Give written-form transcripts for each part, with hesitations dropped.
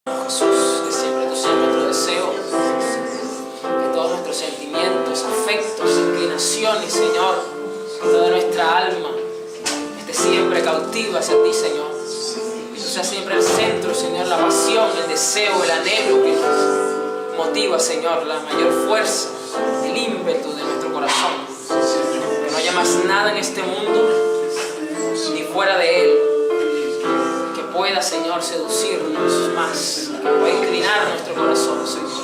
Jesús, que siempre tú seas nuestro deseo, que todos nuestros sentimientos, afectos, inclinaciones, Señor, que toda nuestra alma esté siempre cautiva hacia ti, Señor. Que tú seas siempre el centro, Señor, la pasión, el deseo, el anhelo que nos motiva, Señor, la mayor fuerza, el ímpetu de nuestro corazón. Que no haya más nada en este mundo, ni fuera de él, que pueda, Señor, seducirnos más, que pueda inclinar nuestro corazón, Señor.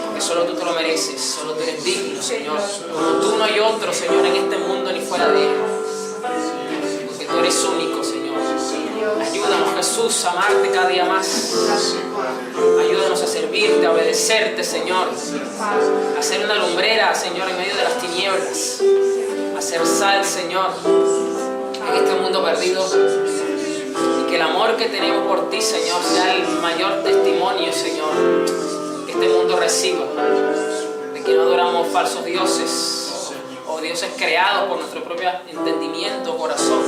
Porque solo tú te lo mereces, solo tú eres digno, Señor. Como tú no hay otro, Señor, en este mundo ni fuera de él. Porque tú eres único, Señor. Ayúdanos, Jesús, a amarte cada día más. Ayúdanos a servirte, a obedecerte, Señor. A ser una lumbrera, Señor, en medio de las tinieblas. A ser sal, Señor, en este mundo perdido. Y que el amor que tenemos por ti, Señor, sea el mayor testimonio, Señor, que este mundo reciba. De que no adoramos falsos dioses o dioses creados por nuestro propio entendimiento o corazón,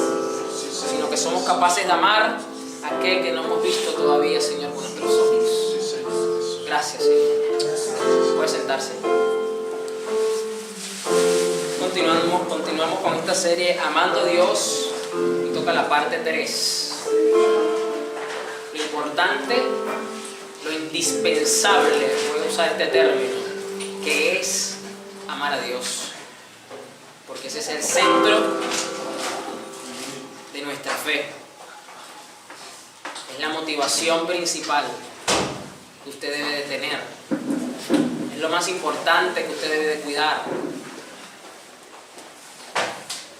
sino que somos capaces de amar a aquel que no hemos visto todavía, Señor, con nuestros ojos. Gracias, Señor. Puede sentarse. Continuamos con esta serie Amando a Dios, y toca la parte 3. Lo importante, lo indispensable, voy a usar este término, que es amar a Dios, porque ese es el centro de nuestra fe. Es la motivación principal que usted debe de tener. Es lo más importante que usted debe de cuidar.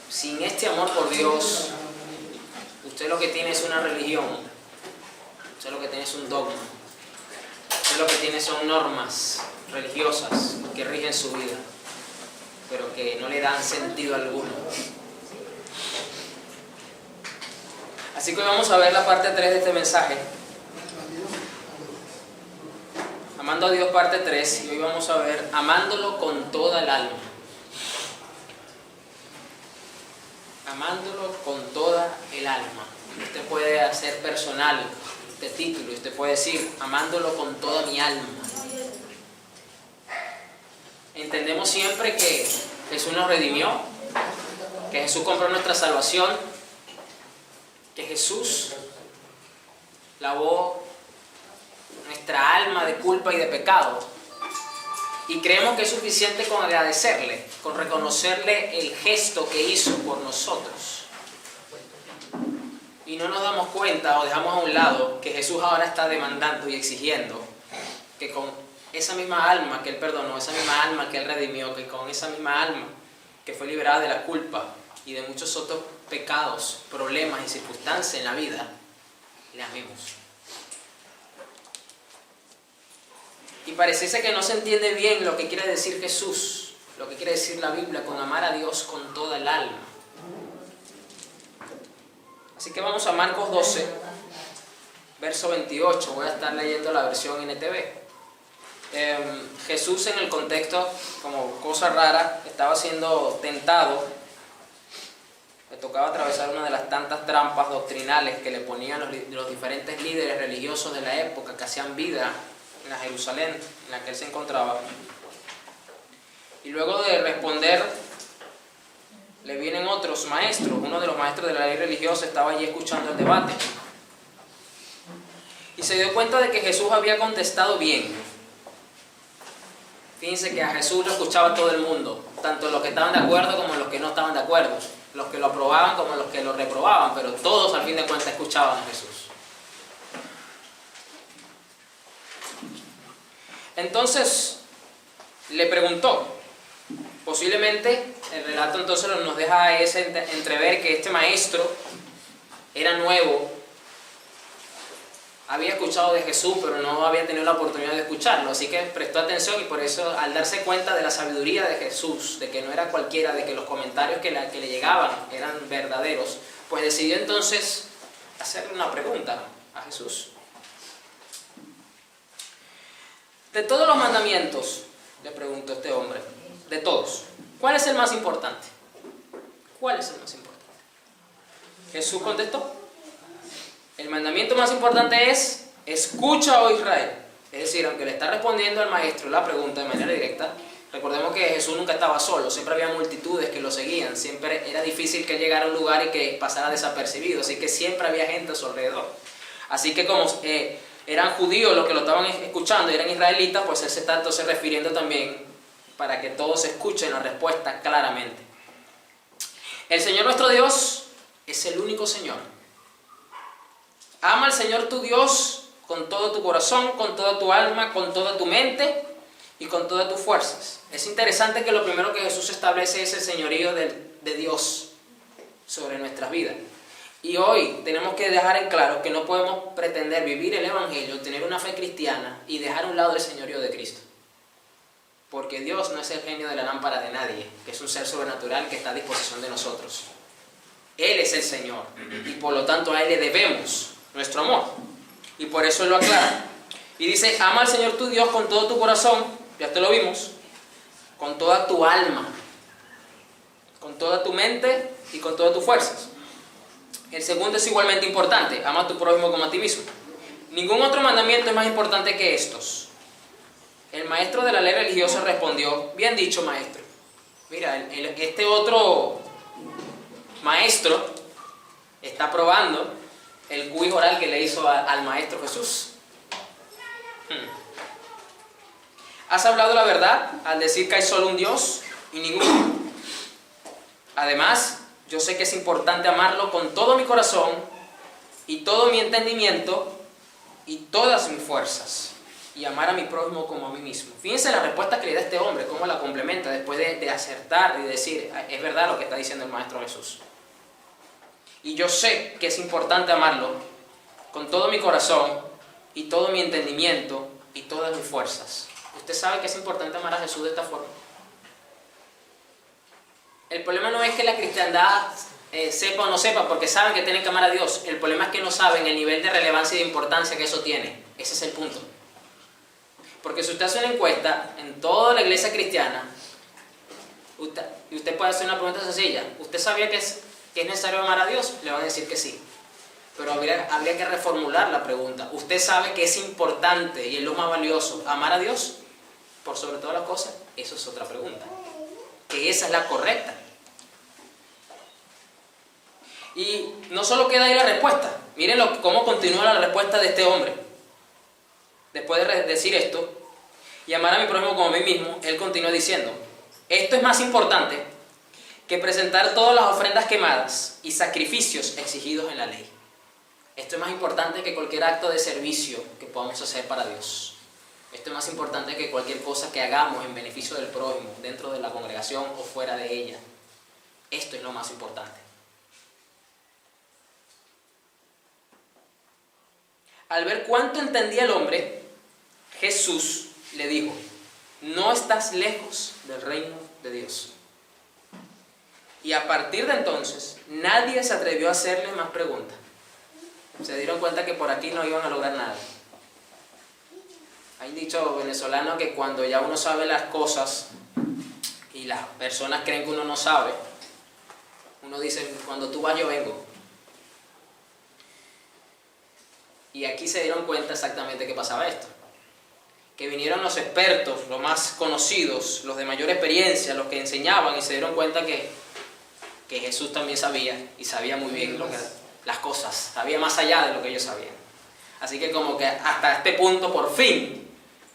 Sin este amor por Dios, usted lo que tiene es una religión, usted lo que tiene es un dogma, usted lo que tiene son normas religiosas que rigen su vida, pero que no le dan sentido alguno. Así que hoy vamos a ver la parte 3 de este mensaje. Amando a Dios, parte 3, y hoy vamos a ver amándolo con toda el alma. Amándolo con toda el alma. Usted puede hacer personal este título, usted puede decir amándolo con toda mi alma. Entendemos siempre que Jesús nos redimió, que Jesús compró nuestra salvación, que Jesús lavó nuestra alma de culpa y de pecado. Y creemos que es suficiente con agradecerle, con reconocerle el gesto que hizo por nosotros. Y no nos damos cuenta o dejamos a un lado que Jesús ahora está demandando y exigiendo que con esa misma alma que Él perdonó, esa misma alma que Él redimió, que con esa misma alma que fue liberada de la culpa y de muchos otros pecados, problemas y circunstancias en la vida, le amemos. Y pareciese que no se entiende bien lo que quiere decir Jesús, lo que quiere decir la Biblia con amar a Dios con toda el alma. Así que vamos a Marcos 12, verso 28. Voy a estar leyendo la versión NTV. Jesús, en el contexto, como cosa rara, estaba siendo tentado. Le tocaba atravesar una de las tantas trampas doctrinales que le ponían los diferentes líderes religiosos de la época que hacían vida en la Jerusalén en la que él se encontraba. Y luego de responder, le vienen otros maestros. Uno de los maestros de la ley religiosa estaba allí escuchando el debate. Y se dio cuenta de que Jesús había contestado bien. Fíjense que a Jesús lo escuchaba todo el mundo, tanto los que estaban de acuerdo como los que no estaban de acuerdo, los que lo aprobaban como los que lo reprobaban, pero todos al fin de cuentas escuchaban a Jesús. Entonces le preguntó, posiblemente el relato entonces nos deja entrever que este maestro era nuevo, había escuchado de Jesús pero no había tenido la oportunidad de escucharlo, así que prestó atención y por eso al darse cuenta de la sabiduría de Jesús, de que no era cualquiera, de que los comentarios que le llegaban eran verdaderos, pues decidió entonces hacerle una pregunta a Jesús. De todos los mandamientos, le preguntó este hombre, de todos, ¿cuál es el más importante? ¿Cuál es el más importante? Jesús contestó, el mandamiento más importante es escucha, oh Israel. Es decir, aunque le está respondiendo al maestro la pregunta de manera directa, recordemos que Jesús nunca estaba solo, siempre había multitudes que lo seguían, siempre era difícil que llegara a un lugar y que pasara desapercibido, así que siempre había gente a su alrededor. Así que como eran judíos los que lo estaban escuchando y eran israelitas, pues él se está entonces refiriendo también para que todos escuchen la respuesta claramente. El Señor nuestro Dios es el único Señor. Ama al Señor tu Dios con todo tu corazón, con toda tu alma, con toda tu mente y con todas tus fuerzas. Es interesante que lo primero que Jesús establece es el señorío de Dios sobre nuestras vidas. Y hoy tenemos que dejar en claro que no podemos pretender vivir el Evangelio, tener una fe cristiana y dejar a un lado el señorío de Cristo. Porque Dios no es el genio de la lámpara de nadie, que es un ser sobrenatural que está a disposición de nosotros. Él es el Señor y por lo tanto a Él le debemos nuestro amor. Y por eso Él lo aclara. Y dice, ama al Señor tu Dios con todo tu corazón, ya te lo vimos, con toda tu alma, con toda tu mente y con todas tus fuerzas. El segundo es igualmente importante, ama a tu prójimo como a ti mismo. Ningún otro mandamiento es más importante que estos. El maestro de la ley religiosa respondió, bien dicho maestro. Mira, este otro maestro está probando el quiz oral que le hizo al maestro Jesús. Has hablado la verdad al decir que hay solo un Dios y ninguno. Además, yo sé que es importante amarlo con todo mi corazón y todo mi entendimiento y todas mis fuerzas. Y amar a mi prójimo como a mí mismo. Fíjense la respuesta que le da este hombre, cómo la complementa después de acertar y decir, es verdad lo que está diciendo el Maestro Jesús. Y yo sé que es importante amarlo con todo mi corazón y todo mi entendimiento y todas mis fuerzas. ¿Usted sabe que es importante amar a Jesús de esta forma? El problema no es que la cristiandad sepa o no sepa, porque saben que tienen que amar a Dios. El problema es que no saben el nivel de relevancia y de importancia que eso tiene. Ese es el punto. Porque si usted hace una encuesta en toda la iglesia cristiana, y usted puede hacer una pregunta sencilla, ¿usted sabía que es necesario amar a Dios? Le van a decir que sí. Pero habría que reformular la pregunta. ¿Usted sabe que es importante y es lo más valioso amar a Dios por sobre todas las cosas? Eso es otra pregunta. Que esa es la correcta. Y no solo queda ahí la respuesta. Miren cómo continúa la respuesta de este hombre. Después de decir esto, y amar a mi prójimo como a mí mismo, él continúa diciendo, esto es más importante que presentar todas las ofrendas quemadas y sacrificios exigidos en la ley. Esto es más importante que cualquier acto de servicio que podamos hacer para Dios. Esto es más importante que cualquier cosa que hagamos en beneficio del prójimo, dentro de la congregación o fuera de ella. Esto es lo más importante. Al ver cuánto entendía el hombre, Jesús le dijo, no estás lejos del reino de Dios. Y a partir de entonces, nadie se atrevió a hacerle más preguntas. Se dieron cuenta que por aquí no iban a lograr nada. Hay un dicho venezolano que cuando ya uno sabe las cosas y las personas creen que uno no sabe, uno dice, cuando tú vas yo vengo. Y aquí se dieron cuenta exactamente que pasaba esto. Que vinieron los expertos, los más conocidos, los de mayor experiencia, los que enseñaban y se dieron cuenta que Jesús también sabía y sabía muy bien las cosas, sabía más allá de lo que ellos sabían. Así que como que hasta este punto por fin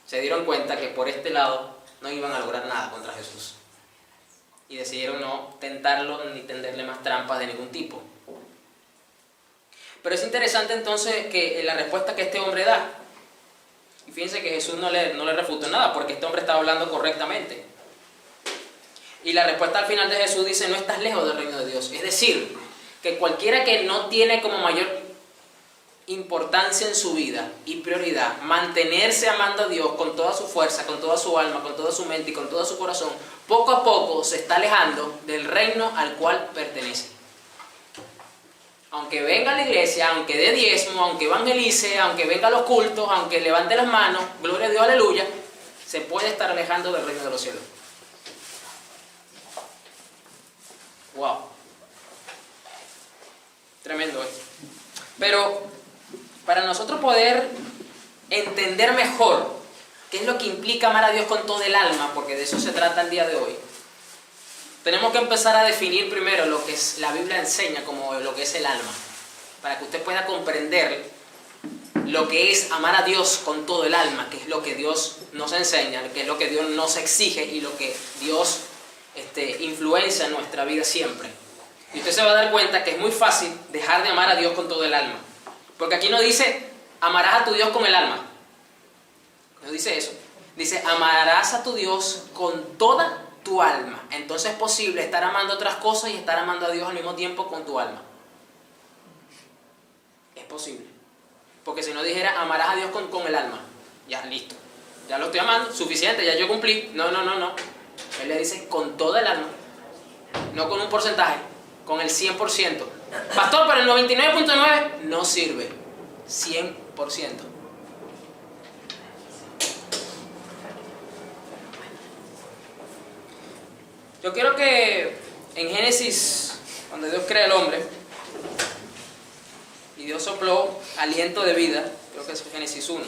se dieron cuenta que por este lado no iban a lograr nada contra Jesús. Y decidieron no tentarlo ni tenderle más trampas de ningún tipo. Pero es interesante entonces que la respuesta que este hombre da. Y fíjense que Jesús no le refutó nada porque este hombre estaba hablando correctamente. Y la respuesta al final de Jesús dice, no estás lejos del reino de Dios. Es decir, que cualquiera que no tiene como mayor importancia en su vida y prioridad mantenerse amando a Dios con toda su fuerza, con toda su alma, con toda su mente y con todo su corazón, poco a poco se está alejando del reino al cual pertenece. Aunque venga a la iglesia, aunque dé diezmo, aunque evangelice, aunque venga a los cultos, aunque levante las manos, gloria a Dios, aleluya, se puede estar alejando del reino de los cielos. Wow. Tremendo esto. Pero para nosotros poder entender mejor qué es lo que implica amar a Dios con todo el alma, porque de eso se trata el día de hoy, tenemos que empezar a definir primero lo que la Biblia enseña como lo que es el alma, para que usted pueda comprender lo que es amar a Dios con todo el alma, que es lo que Dios nos enseña, que es lo que Dios nos exige y lo que Dios influencia en nuestra vida siempre. Y usted se va a dar cuenta que es muy fácil dejar de amar a Dios con todo el alma. Porque aquí no dice, amarás a tu Dios con el alma. No dice eso. Dice, amarás a tu Dios con toda tu alma. Entonces es posible estar amando otras cosas y estar amando a Dios al mismo tiempo con tu alma. Es posible. Porque si no dijera, amarás a Dios con el alma. Ya, listo. Ya lo estoy amando, suficiente, ya yo cumplí. No. Él le dice con toda el alma. No con un porcentaje, con el 100%. Pastor, pero el 99.9 no sirve. 100%. Yo quiero que en Génesis, cuando Dios crea el hombre, y Dios sopló aliento de vida, creo que es Génesis 1,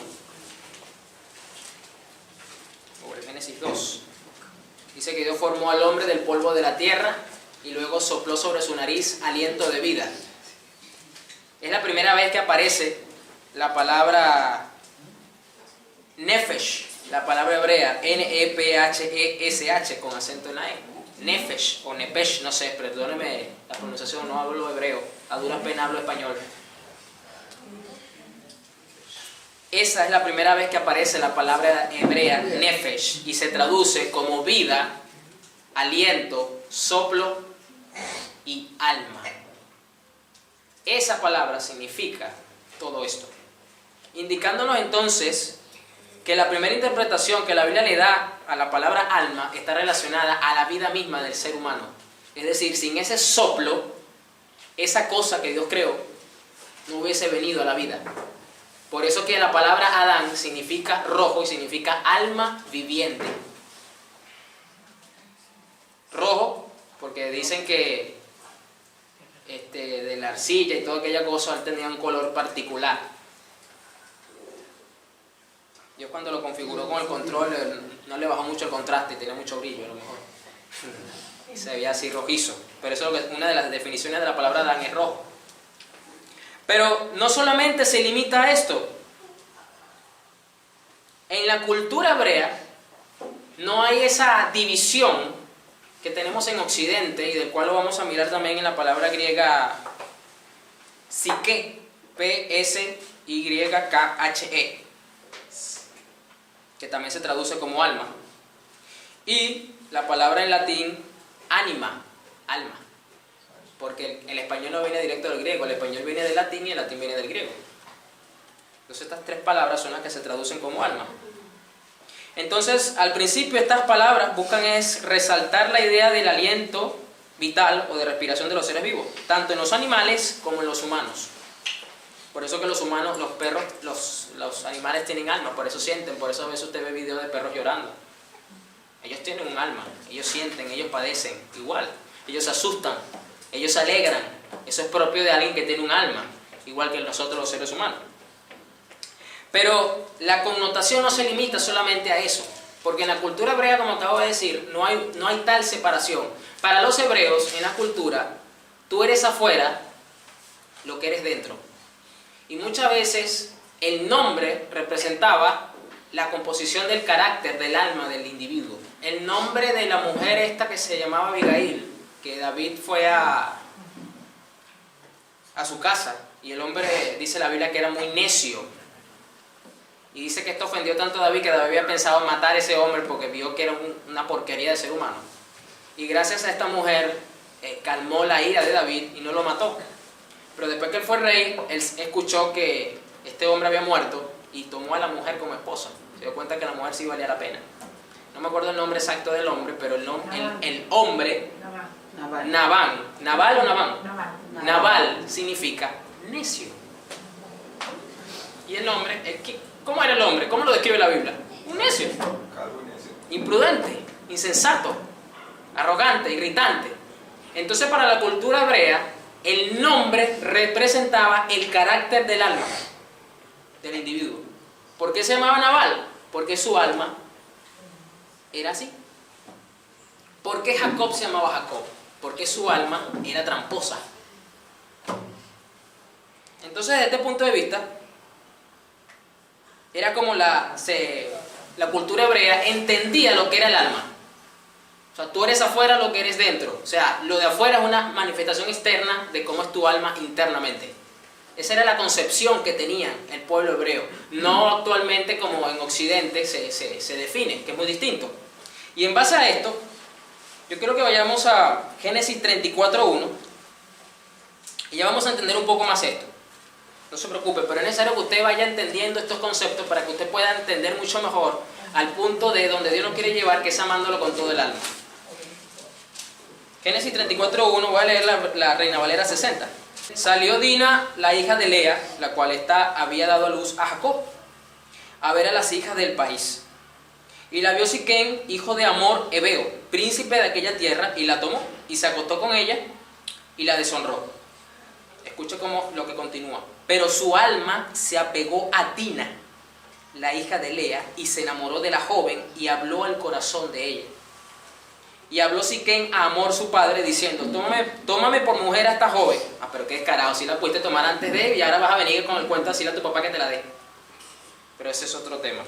o el Génesis 2, dice que Dios formó al hombre del polvo de la tierra y luego sopló sobre su nariz aliento de vida. Es la primera vez que aparece la palabra nefesh, la palabra hebrea, N-E-P-H-E-S-H, con acento en la E. Nefesh o nepesh, no sé, perdóneme la pronunciación, no hablo hebreo, a duras penas hablo español. Esa es la primera vez que aparece la palabra hebrea nefesh y se traduce como vida, aliento, soplo y alma. Esa palabra significa todo esto, indicándonos entonces que la primera interpretación que la Biblia le da a la palabra alma está relacionada a la vida misma del ser humano. Es decir, sin ese soplo, esa cosa que Dios creó no hubiese venido a la vida. Por eso que la palabra Adán significa rojo y significa alma viviente. Rojo, porque dicen que de la arcilla y toda aquella cosa él tenía un color particular. Dios cuando lo configuró con el control no le bajó mucho el contraste y tenía mucho brillo a lo mejor. Y se veía así rojizo. Pero eso es una de las definiciones de la palabra Adán, es rojo. Pero no solamente se limita a esto. En la cultura hebrea no hay esa división que tenemos en Occidente y del cual lo vamos a mirar también en la palabra griega psique, P-S-Y-K-H-E, que también se traduce como alma, y la palabra en latín ánima, alma, porque el español no viene directo del griego, el español viene del latín y el latín viene del griego. Entonces estas tres palabras son las que se traducen como alma. Entonces, al principio estas palabras buscan es resaltar la idea del aliento vital o de respiración de los seres vivos, tanto en los animales como en los humanos. Por eso que los humanos, los perros, los animales tienen alma, por eso sienten, por eso a veces usted ve videos de perros llorando. Ellos tienen un alma, ellos sienten, ellos padecen igual, ellos se asustan, ellos se alegran. Eso es propio de alguien que tiene un alma, igual que nosotros los seres humanos. Pero la connotación no se limita solamente a eso, porque en la cultura hebrea, como acabo de decir, no hay tal separación. Para los hebreos, en la cultura, tú eres afuera lo que eres dentro. Y muchas veces el nombre representaba la composición del carácter, del alma del individuo. El nombre de la mujer esta que se llamaba Abigail, que David fue a su casa, y el hombre, dice la Biblia, que era muy necio. Y dice que esto ofendió tanto a David que David había pensado en matar a ese hombre porque vio que era una porquería de ser humano. Y gracias a esta mujer calmó la ira de David y no lo mató. Pero después que él fue rey, él escuchó que este hombre había muerto y tomó a la mujer como esposa. Se dio cuenta que la mujer sí valía la pena. No me acuerdo el nombre exacto del hombre, pero el hombre, Nabal significa necio. Y el hombre, ¿cómo era el hombre? ¿Cómo lo describe la Biblia? Un necio, imprudente, insensato, arrogante, irritante. Entonces para la cultura hebrea, el nombre representaba el carácter del alma, del individuo. ¿Por qué se llamaba Nabal? Porque su alma era así. ¿Por qué Jacob se llamaba Jacob? Porque su alma era tramposa. Entonces, desde este punto de vista, era como la cultura hebrea entendía lo que era el alma. O sea, tú eres afuera lo que eres dentro. O sea, lo de afuera es una manifestación externa de cómo es tu alma internamente. Esa era la concepción que tenía el pueblo hebreo. No actualmente como en Occidente se define, que es muy distinto. Y en base a esto, yo quiero que vayamos a Génesis 34:1 y ya vamos a entender un poco más esto. No se preocupe, pero es necesario que usted vaya entendiendo estos conceptos para que usted pueda entender mucho mejor al punto de donde Dios nos quiere llevar, que es amándolo con todo el alma. Génesis 34:1, voy a leer la Reina Valera 60. Salió Dina, la hija de Lea, la cual había dado a luz a Jacob, a ver a las hijas del país. Y la vio Siquem, hijo de Hamor Hebeo, príncipe de aquella tierra, y la tomó, y se acostó con ella, y la deshonró. Escuche cómo lo que continúa. Pero su alma se apegó a Dina, la hija de Lea, y se enamoró de la joven, y habló al corazón de ella. Y habló Siquem a Hamor su padre, diciendo, tómame por mujer a esta joven. Ah, pero qué descarado, si la pudiste tomar antes de él, y ahora vas a venir con el cuento así a tu papá que te la dé. Pero ese es otro tema.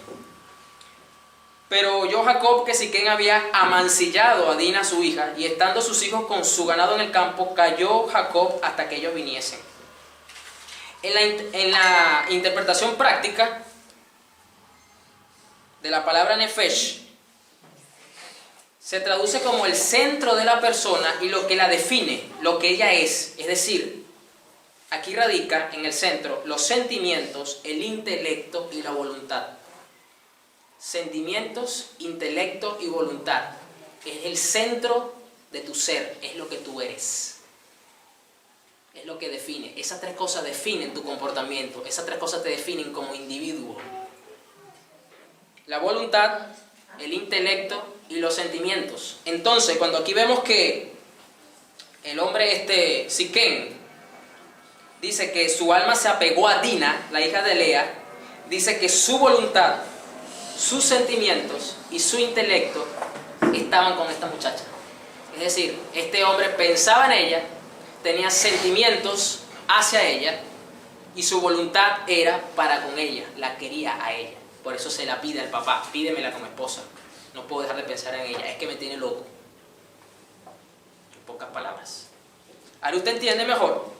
Pero oyó Jacob que Siquem había amancillado a Dina su hija, y estando sus hijos con su ganado en el campo, cayó Jacob hasta que ellos viniesen. En la interpretación práctica de la palabra nefesh, se traduce como el centro de la persona y lo que la define, lo que ella es. Es decir, aquí radica en el centro los sentimientos, el intelecto y la voluntad. Sentimientos, intelecto y voluntad. Es el centro de tu ser, es lo que tú eres. Es lo que define. Esas tres cosas definen tu comportamiento, esas tres cosas te definen como individuo. La voluntad, el intelecto y los sentimientos. Entonces, cuando aquí vemos que el hombre Siquem dice que su alma se apegó a Dina, la hija de Lea, dice que su voluntad, sus sentimientos y su intelecto estaban con esta muchacha. Es decir, este hombre pensaba en ella, tenía sentimientos hacia ella y su voluntad era para con ella, la quería a ella. Por eso se la pide al papá, pídemela como esposa. No puedo dejar de pensar en ella, es que me tiene loco. En pocas palabras. Ahora usted entiende mejor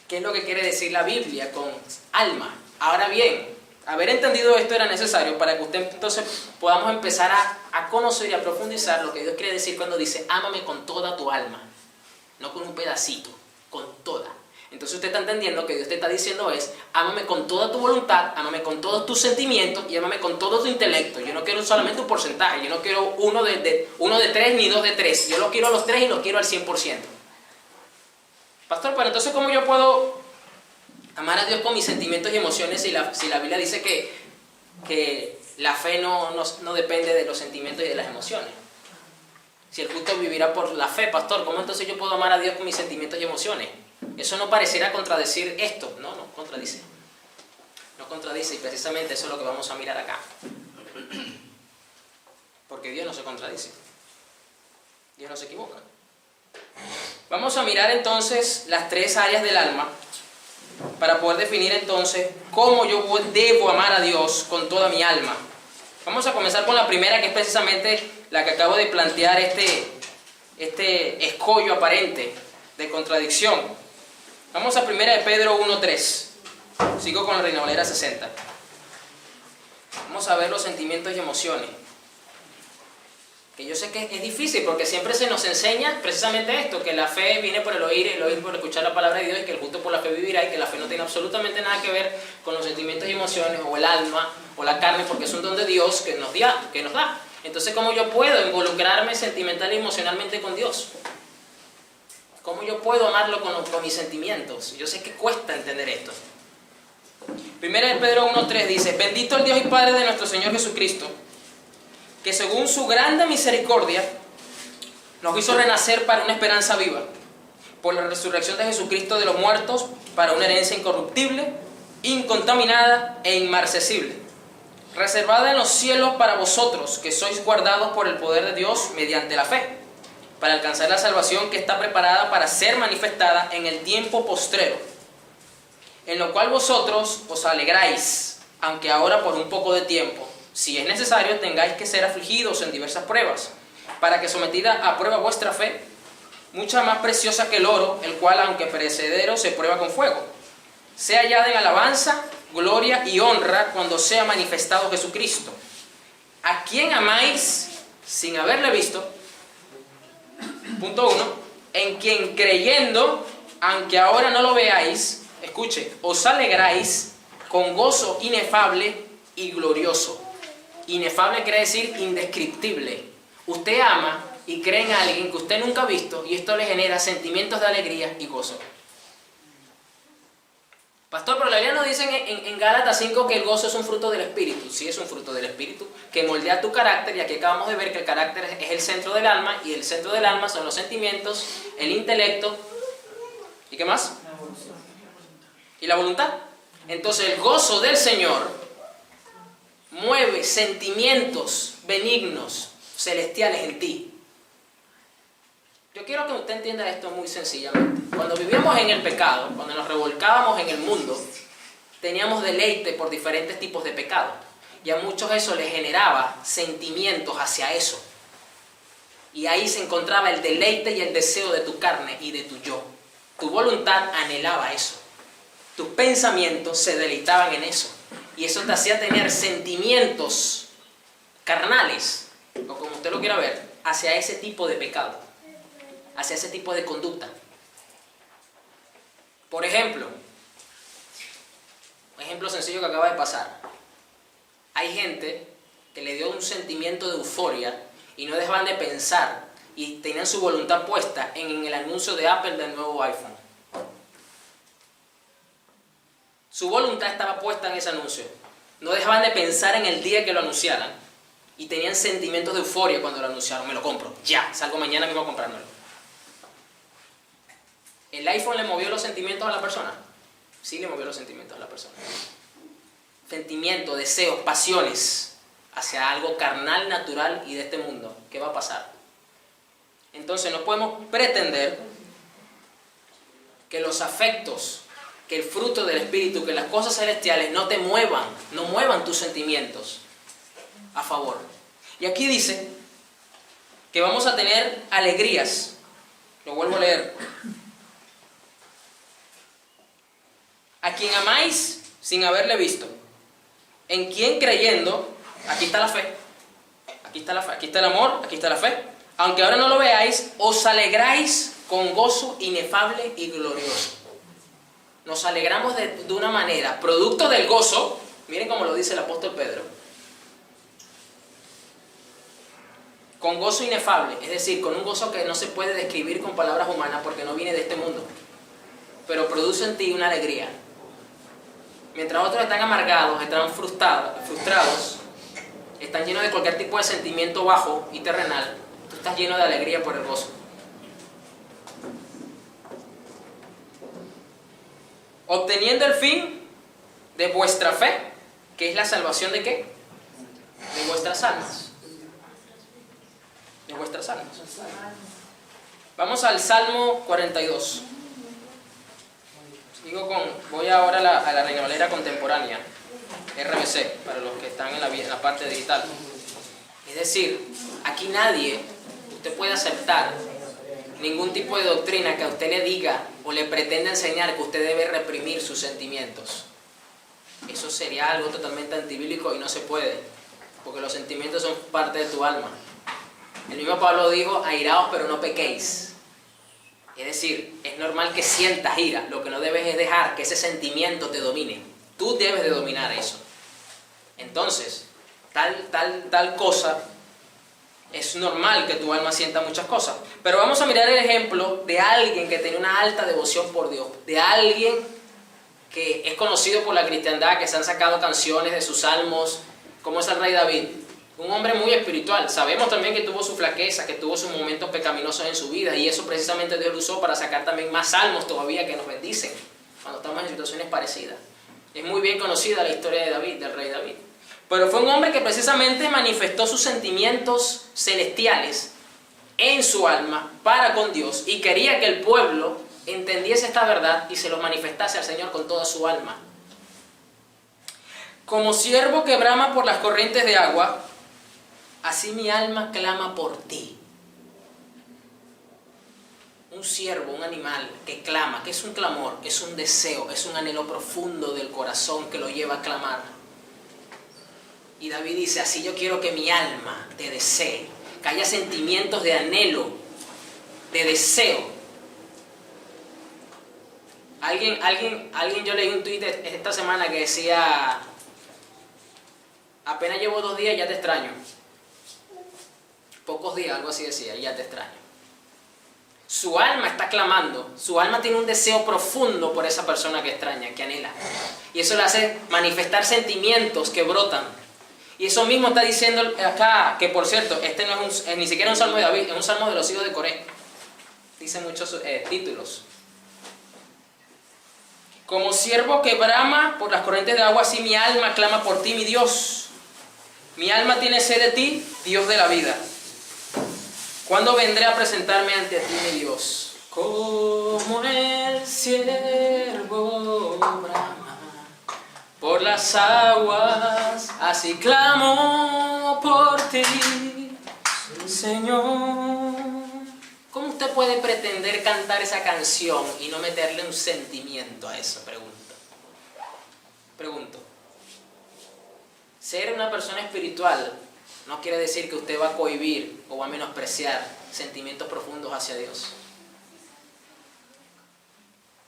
qué es lo que quiere decir la Biblia con alma. Ahora bien, haber entendido esto era necesario para que usted entonces podamos empezar a conocer y a profundizar lo que Dios quiere decir cuando dice ámame con toda tu alma, no con un pedacito, con toda. Entonces usted está entendiendo que Dios te está diciendo es ámame con toda tu voluntad, ámame con todos tus sentimientos y ámame con todo tu intelecto. Yo no quiero solamente un porcentaje, yo no quiero uno de 3 ni 2 de 3, yo lo quiero a los 3 y lo quiero al 100%. Pastor, pero entonces ¿cómo yo puedo amar a Dios con mis sentimientos y emociones si la Biblia dice que la fe no depende de los sentimientos y de las emociones? Si el justo vivirá por la fe, pastor, ¿cómo entonces yo puedo amar a Dios con mis sentimientos y emociones? Eso no pareciera contradecir esto. No contradice. No contradice y precisamente eso es lo que vamos a mirar acá. Porque Dios no se contradice. Dios no se equivoca. Vamos a mirar entonces las 3 áreas del alma para poder definir entonces cómo yo debo amar a Dios con toda mi alma. Vamos a comenzar con la primera, que es precisamente la que acabo de plantear, este escollo aparente de contradicción. Vamos a 1 Pedro 1:3. Sigo con la Reina Valera 60. Vamos a ver los sentimientos y emociones. Que yo sé que es difícil porque siempre se nos enseña precisamente esto, que la fe viene por el oír por escuchar la palabra de Dios, y que el justo por la fe vivirá, y que la fe no tiene absolutamente nada que ver con los sentimientos y emociones, o el alma, o la carne, porque es un don de Dios que nos da. Entonces, ¿cómo yo puedo involucrarme sentimental y emocionalmente con Dios? ¿Cómo yo puedo amarlo con mis sentimientos? Yo sé que cuesta entender esto. 1 Pedro 1:3 dice: bendito el Dios y Padre de nuestro Señor Jesucristo, que según su grande misericordia nos hizo renacer para una esperanza viva, por la resurrección de Jesucristo de los muertos, para una herencia incorruptible, incontaminada e inmarcesible, reservada en los cielos para vosotros, que sois guardados por el poder de Dios mediante la fe, para alcanzar la salvación que está preparada para ser manifestada en el tiempo postrero, en lo cual vosotros os alegráis, aunque ahora por un poco de tiempo, si es necesario, tengáis que ser afligidos en diversas pruebas, para que sometida a prueba vuestra fe, mucha más preciosa que el oro, el cual, aunque perecedero, se prueba con fuego, sea hallada en alabanza, gloria y honra cuando sea manifestado Jesucristo, a quien amáis sin haberle visto. Punto 1. En quien creyendo, aunque ahora no lo veáis, escuche, os alegráis con gozo inefable y glorioso. Inefable quiere decir indescriptible. Usted ama y cree en alguien que usted nunca ha visto y esto le genera sentimientos de alegría y gozo. Pastor, pero la Biblia nos dice en Gálatas 5 que el gozo es un fruto del Espíritu. Sí, es un fruto del Espíritu que moldea tu carácter, y aquí acabamos de ver que el carácter es el centro del alma, y el centro del alma son los sentimientos, el intelecto, ¿y qué más? Y la voluntad. Entonces el gozo del Señor mueve sentimientos benignos, celestiales en ti. Yo quiero que usted entienda esto muy sencillamente. Cuando vivíamos en el pecado, cuando nos revolcábamos en el mundo, teníamos deleite por diferentes tipos de pecado. Y a muchos eso les generaba sentimientos hacia eso. Y ahí se encontraba el deleite y el deseo de tu carne y de tu yo. Tu voluntad anhelaba eso. Tus pensamientos se deleitaban en eso. Y eso te hacía tener sentimientos carnales, o como usted lo quiera ver, hacia ese tipo de pecado, hacia ese tipo de conducta. Por ejemplo, un ejemplo sencillo que acaba de pasar. Hay gente que le dio un sentimiento de euforia y no dejaban de pensar y tenían su voluntad puesta en el anuncio de Apple del nuevo iPhone. Su voluntad estaba puesta en ese anuncio. No dejaban de pensar en el día que lo anunciaran y tenían sentimientos de euforia cuando lo anunciaron. Me lo compro, ya, salgo mañana mismo a comprármelo. ¿El iPhone le movió los sentimientos a la persona? Sí, le movió los sentimientos a la persona. Sentimientos, deseos, pasiones hacia algo carnal, natural y de este mundo. ¿Qué va a pasar? Entonces no podemos pretender que los afectos, que el fruto del Espíritu, que las cosas celestiales no te muevan, no muevan tus sentimientos a favor. Y aquí dice que vamos a tener alegrías. Lo vuelvo a leer. A quien amáis sin haberle visto, en quien creyendo, aquí está la fe, aquí está la fe, aquí está el amor, aquí está la fe, aunque ahora no lo veáis, os alegráis con gozo inefable y glorioso. Nos alegramos de una manera, producto del gozo, miren cómo lo dice el apóstol Pedro, con gozo inefable, es decir, con un gozo que no se puede describir con palabras humanas porque no viene de este mundo, pero produce en ti una alegría. Mientras otros están amargados, están frustrados, están llenos de cualquier tipo de sentimiento bajo y terrenal, tú estás lleno de alegría por el gozo. Obteniendo el fin de vuestra fe, que es la salvación ¿de qué? De vuestras almas. De vuestras almas. Vamos al Salmo 42. Voy ahora a la Reina Valera contemporánea, RBC, para los que están en la parte digital. Es decir, aquí nadie, usted puede aceptar ningún tipo de doctrina que a usted le diga o le pretenda enseñar que usted debe reprimir sus sentimientos. Eso sería algo totalmente antibíblico y no se puede, porque los sentimientos son parte de tu alma. El mismo Pablo dijo, airaos pero no pequéis. Es decir, es normal que sientas ira, lo que no debes es dejar que ese sentimiento te domine. Tú debes de dominar eso. Entonces, tal cosa, es normal que tu alma sienta muchas cosas. Pero vamos a mirar el ejemplo de alguien que tenía una alta devoción por Dios, de alguien que es conocido por la cristiandad, que se han sacado canciones de sus salmos, como es el rey David. Un hombre muy espiritual. Sabemos también que tuvo su flaqueza, que tuvo sus momentos pecaminosos en su vida, y eso precisamente Dios lo usó para sacar también más salmos todavía que nos bendicen cuando estamos en situaciones parecidas. Es muy bien conocida la historia de David, del rey David. Pero fue un hombre que precisamente manifestó sus sentimientos celestiales en su alma para con Dios y quería que el pueblo entendiese esta verdad y se lo manifestase al Señor con toda su alma. Como siervo que brama por las corrientes de agua, así mi alma clama por ti. Un siervo, un animal que clama, que es un clamor, es un deseo, es un anhelo profundo del corazón que lo lleva a clamar. Y David dice, así yo quiero que mi alma te desee, que haya sentimientos de anhelo, de deseo. Yo leí un tuit esta semana que decía, apenas llevo 2 días, ya te extraño. Pocos días, algo así decía, ya te extraño. Su alma está clamando, su alma tiene un deseo profundo por esa persona que extraña, que anhela. Y eso le hace manifestar sentimientos que brotan. Y eso mismo está diciendo acá, que por cierto, este no es ni siquiera un salmo de David, es un salmo de los hijos de Coré. Dice muchos títulos. Como siervo que brama por las corrientes de agua, así mi alma clama por ti, mi Dios. Mi alma tiene sed de ti, Dios de la vida. ¿Cuándo vendré a presentarme ante ti, mi Dios? Como el ciervo brama por las aguas, así clamo por ti, Señor. ¿Cómo usted puede pretender cantar esa canción y no meterle un sentimiento a eso? Pregunto. Ser una persona espiritual no quiere decir que usted va a cohibir o va a menospreciar sentimientos profundos hacia Dios.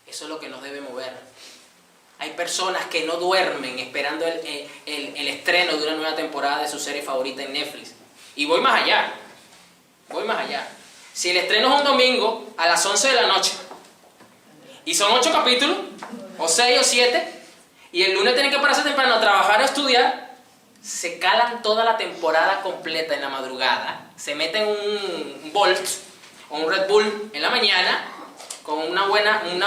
Eso es lo que nos debe mover. Hay personas que no duermen esperando el estreno de una nueva temporada de su serie favorita en Netflix. Y voy más allá. Si el estreno es un domingo a las 11 de la noche y son 8 capítulos, o 6 o 7, y el lunes tienen que pararse temprano a trabajar o estudiar, se calan toda la temporada completa en la madrugada, se meten un Bolt o un Red Bull en la mañana con una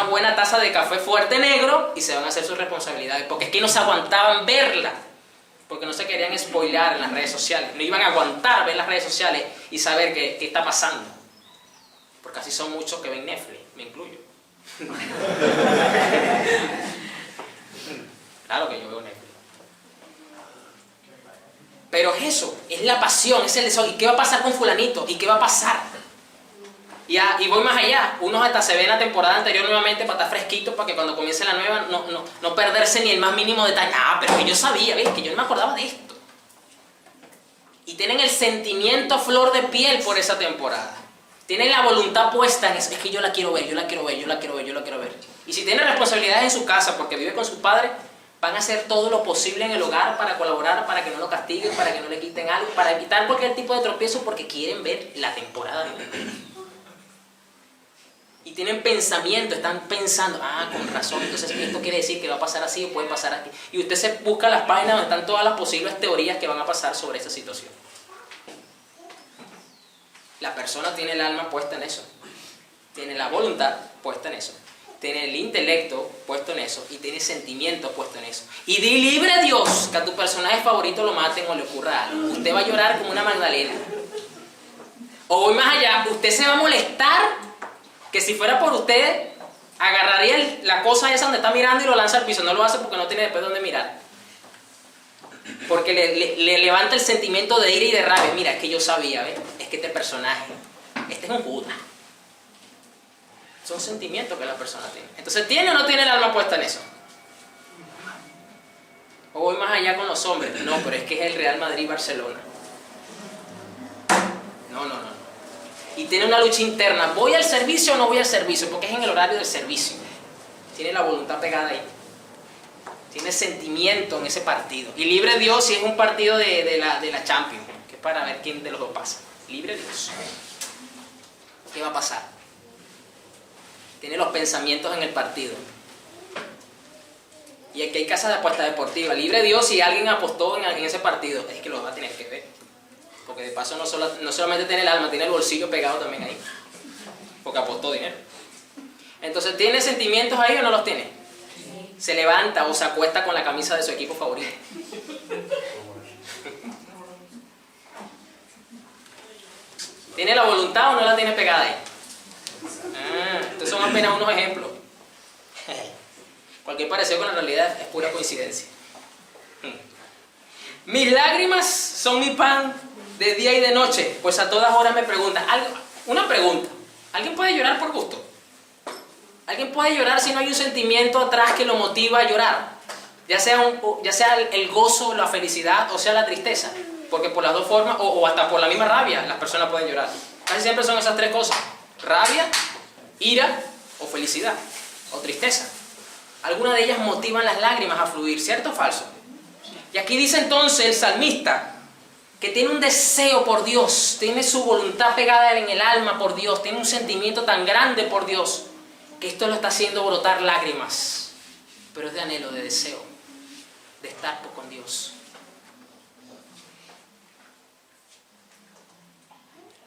buena taza de café fuerte negro y se van a hacer sus responsabilidades, porque es que no se aguantaban verla, porque no se querían spoilear en las redes sociales, no iban a aguantar ver las redes sociales y saber qué está pasando, porque así son muchos que ven Netflix, me incluyo. Claro que yo veo Netflix. Pero es eso, es la pasión, es el deseo. ¿Y qué va a pasar con fulanito? ¿Y qué va a pasar? Y voy más allá. Unos hasta se ven la temporada anterior nuevamente para estar fresquitos, para que cuando comience la nueva no perderse ni el más mínimo detalle. Ah, pero que yo sabía, ¿ves? Que yo no me acordaba de esto. Y tienen el sentimiento a flor de piel por esa temporada. Tienen la voluntad puesta en eso. Es que yo la quiero ver. Y si tienen responsabilidades en su casa porque vive con sus padres, van a hacer todo lo posible en el hogar para colaborar, para que no lo castiguen, para que no le quiten algo, para evitar cualquier tipo de tropiezo porque quieren ver la temporada. Y tienen pensamiento, están pensando, con razón, entonces esto quiere decir que va a pasar así o puede pasar aquí. Y usted se busca las páginas donde están todas las posibles teorías que van a pasar sobre esa situación. La persona tiene el alma puesta en eso, tiene la voluntad puesta en eso. Tiene el intelecto puesto en eso y tiene sentimientos puesto en eso. Y di libre a Dios que a tu personaje favorito lo maten o le ocurra algo. Usted va a llorar como una Magdalena. O voy más allá, usted se va a molestar que si fuera por usted, agarraría la cosa esa donde está mirando y lo lanza al piso. No lo hace porque no tiene después dónde mirar. Porque le levanta el sentimiento de ira y de rabia. Mira, es que yo sabía, ¿ves? Es que este personaje, este es un Judas. Son sentimientos que la persona tiene. Entonces, ¿tiene o no tiene el alma puesta en eso? O voy más allá con los hombres. No, pero es que es el Real Madrid-Barcelona. No. Y tiene una lucha interna. ¿Voy al servicio o no voy al servicio? Porque es en el horario del servicio. Tiene la voluntad pegada ahí. Tiene sentimiento en ese partido. Y libre Dios si es un partido de la Champions, que es para ver quién de los dos pasa. Libre Dios. ¿Qué va a pasar? Tiene los pensamientos en el partido. Y aquí hay casas de apuestas deportivas. Libre Dios si alguien apostó en ese partido. Es que lo va a tener que ver. Porque de paso no solamente tiene el alma, tiene el bolsillo pegado también ahí. Porque apostó dinero. Entonces, ¿tiene sentimientos ahí o no los tiene? se levanta o se acuesta con la camisa de su equipo favorito. ¿Tiene la voluntad o no la tiene pegada ahí? Estos son apenas unos ejemplos. Cualquier parecido con la realidad es pura coincidencia. Mis lágrimas son mi pan de día y de noche, pues a todas horas me preguntan. Una pregunta. ¿Alguien puede llorar por gusto? ¿Alguien puede llorar si no hay un sentimiento atrás que lo motiva a llorar? Ya sea el gozo, la felicidad o sea la tristeza. Porque por las dos formas, o hasta por la misma rabia, las personas pueden llorar. Casi siempre son esas tres cosas. Rabia, ira o felicidad o tristeza. Algunas de ellas motivan las lágrimas a fluir, ¿cierto o falso? Y aquí dice entonces el salmista que tiene un deseo por Dios, tiene su voluntad pegada en el alma por Dios, tiene un sentimiento tan grande por Dios, que esto lo está haciendo brotar lágrimas, pero es de anhelo, de deseo, de estar con Dios.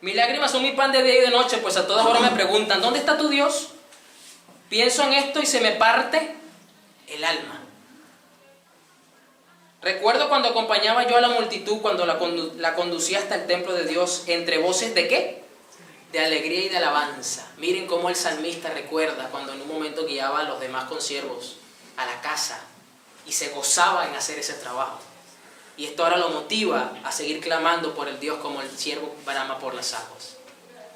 Mis lágrimas son mi pan de día y de noche, pues a todas horas me preguntan, ¿dónde está tu Dios? Pienso en esto y se me parte el alma. Recuerdo cuando acompañaba yo a la multitud, cuando la conducía hasta el templo de Dios, entre voces ¿de qué? De alegría y de alabanza. Miren cómo el salmista recuerda cuando en un momento guiaba a los demás consiervos a la casa y se gozaba en hacer ese trabajo. Y esto ahora lo motiva a seguir clamando por el Dios como el siervo brama por las aguas.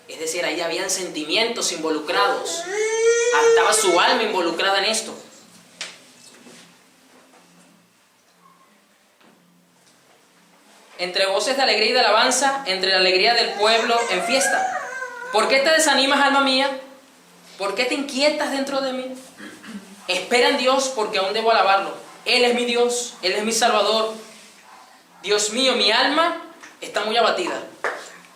Es decir, ahí habían sentimientos involucrados. Estaba su alma involucrada en esto. Entre voces de alegría y de alabanza, entre la alegría del pueblo en fiesta. ¿Por qué te desanimas, alma mía? ¿Por qué te inquietas dentro de mí? Espera en Dios, porque aún debo alabarlo. Él es mi Dios, Él es mi Salvador. Dios mío, mi alma está muy abatida.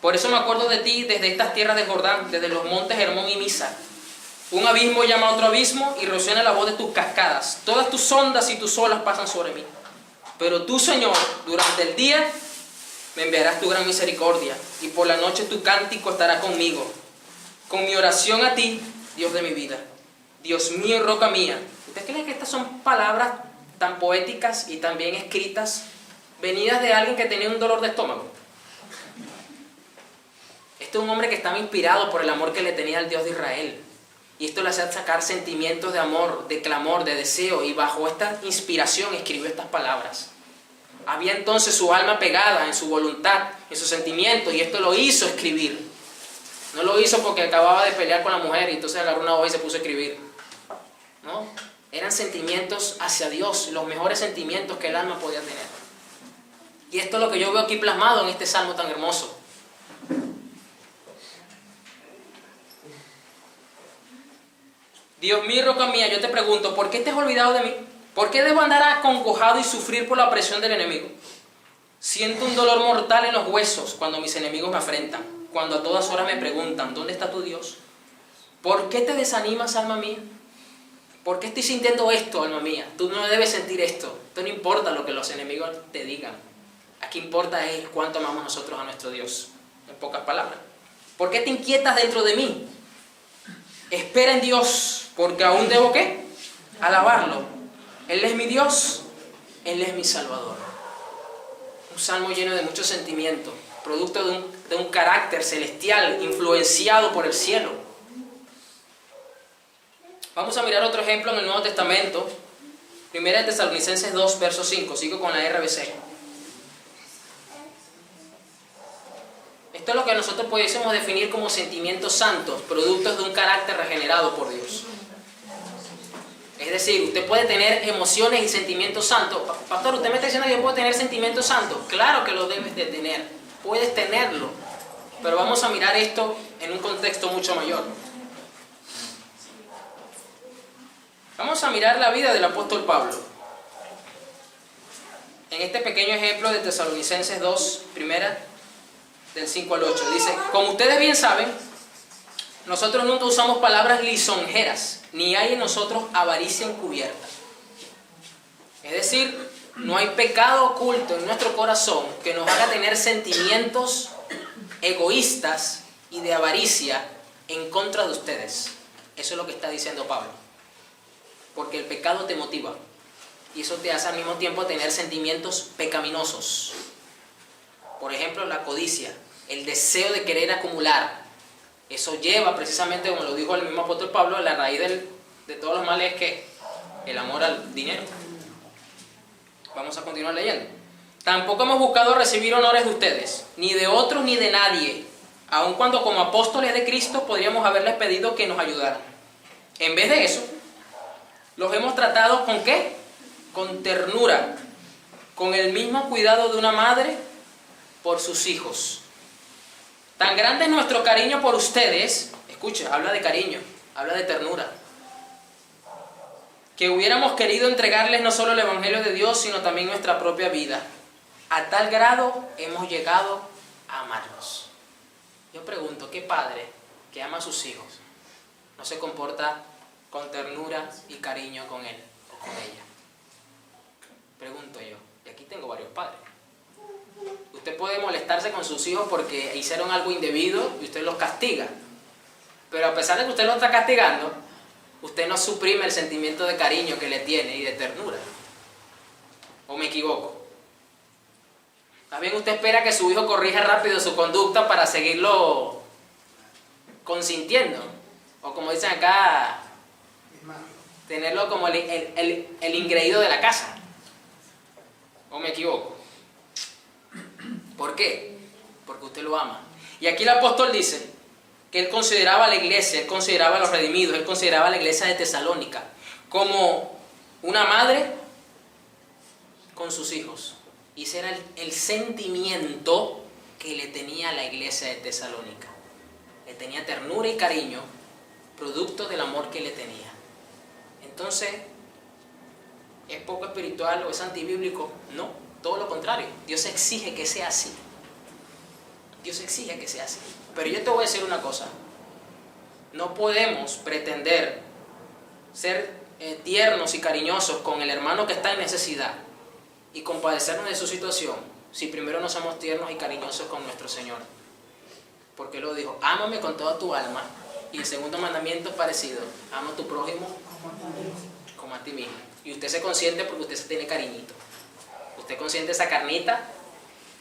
Por eso me acuerdo de ti desde estas tierras de Jordán, desde los montes Hermón y Misa. Un abismo llama a otro abismo y resuena la voz de tus cascadas. Todas tus ondas y tus olas pasan sobre mí. Pero tú, Señor, durante el día me enviarás tu gran misericordia, y por la noche tu cántico estará conmigo. Con mi oración a ti, Dios de mi vida. Dios mío y roca mía. ¿Ustedes creen que estas son palabras tan poéticas y tan bien escritas, venidas de alguien que tenía un dolor de estómago? Este es un hombre que estaba inspirado por el amor que le tenía al Dios de Israel. Y esto le hacía sacar sentimientos de amor, de clamor, de deseo, y bajo esta inspiración escribió estas palabras. Había entonces su alma pegada en su voluntad, en sus sentimientos, y esto lo hizo escribir. No lo hizo porque acababa de pelear con la mujer y entonces agarró una hoja y se puso a escribir. No, eran sentimientos hacia Dios, los mejores sentimientos que el alma podía tener. Y esto es lo que yo veo aquí plasmado en este salmo tan hermoso. Dios mío, roca mía, yo te pregunto, ¿por qué te has olvidado de mí? ¿Por qué debo andar acongojado y sufrir por la opresión del enemigo? Siento un dolor mortal en los huesos cuando mis enemigos me afrentan, cuando a todas horas me preguntan, ¿dónde está tu Dios? ¿Por qué te desanimas, alma mía? ¿Por qué estoy sintiendo esto, alma mía? Tú no debes sentir esto. Esto no importa lo que los enemigos te digan. Aquí importa es cuánto amamos nosotros a nuestro Dios. En pocas palabras. ¿Por qué te inquietas dentro de mí? Espera en Dios, porque aún debo ¿qué? Alabarlo. Él es mi Dios, Él es mi Salvador. Un salmo lleno de mucho sentimiento, producto de un carácter celestial, influenciado por el cielo. Vamos a mirar otro ejemplo en el Nuevo Testamento. Primera de Tesalonicenses 2, verso 5. Sigo con la RBC. Esto es lo que nosotros pudiésemos definir como sentimientos santos, productos de un carácter regenerado por Dios. Es decir, usted puede tener emociones y sentimientos santos. Pastor, ¿usted me está diciendo que yo puedo tener sentimientos santos? Claro que lo debes de tener. Puedes tenerlo. Pero vamos a mirar esto en un contexto mucho mayor. Vamos a mirar la vida del apóstol Pablo. En este pequeño ejemplo de Tesalonicenses 2, primera, del 5 al 8. Dice, como ustedes bien saben, nosotros nunca usamos palabras lisonjeras, ni hay en nosotros avaricia encubierta. Es decir, no hay pecado oculto en nuestro corazón que nos haga tener sentimientos egoístas y de avaricia en contra de ustedes. Eso es lo que está diciendo Pablo. porque el pecado te motiva. Y eso te hace al mismo tiempo tener sentimientos pecaminosos. Por ejemplo, la codicia, el deseo de querer acumular. Eso lleva precisamente, como lo dijo el mismo apóstol Pablo, la raíz de todos los males es que el amor al dinero. Vamos a continuar leyendo. Tampoco hemos buscado recibir honores de ustedes, ni de otros ni de nadie, aun cuando como apóstoles de Cristo podríamos haberles pedido que nos ayudaran. En vez de eso, los hemos tratado ¿con qué? Con ternura, con el mismo cuidado de una madre por sus hijos. Tan grande es nuestro cariño por ustedes, escucha, habla de cariño, habla de ternura, que hubiéramos querido entregarles no solo el Evangelio de Dios, sino también nuestra propia vida. A tal grado hemos llegado a amarlos. Yo pregunto, ¿qué padre que ama a sus hijos no se comporta con ternura y cariño con él o con ella? Pregunto yo, y aquí tengo varios padres. Usted puede molestarse con sus hijos porque hicieron algo indebido y usted los castiga. Pero a pesar de que usted los está castigando, usted no suprime el sentimiento de cariño que le tiene y de ternura. ¿O me equivoco? Más bien usted espera que su hijo corrija rápido su conducta para seguirlo consintiendo. O como dicen acá, tenerlo como el ingreído de la casa. ¿O me equivoco? ¿Por qué? Porque usted lo ama. Y aquí el apóstol dice que él consideraba a la iglesia, él consideraba a los redimidos, él consideraba a la iglesia de Tesalónica como una madre con sus hijos. Y ese era el sentimiento que le tenía a la iglesia de Tesalónica. Le tenía ternura y cariño, producto del amor que le tenía. Entonces, ¿es poco espiritual o es antibíblico? No, todo lo contrario. Dios exige que sea así. Dios exige que sea así. Pero yo te voy a decir una cosa. No podemos pretender ser tiernos y cariñosos con el hermano que está en necesidad y compadecernos de su situación si primero no somos tiernos y cariñosos con nuestro Señor. Porque Él lo dijo, ámame con toda tu alma. Y el segundo mandamiento es parecido, ama a tu prójimo como a ti mismo. Y usted se consiente porque usted se tiene cariñito. Usted consiente esa carnita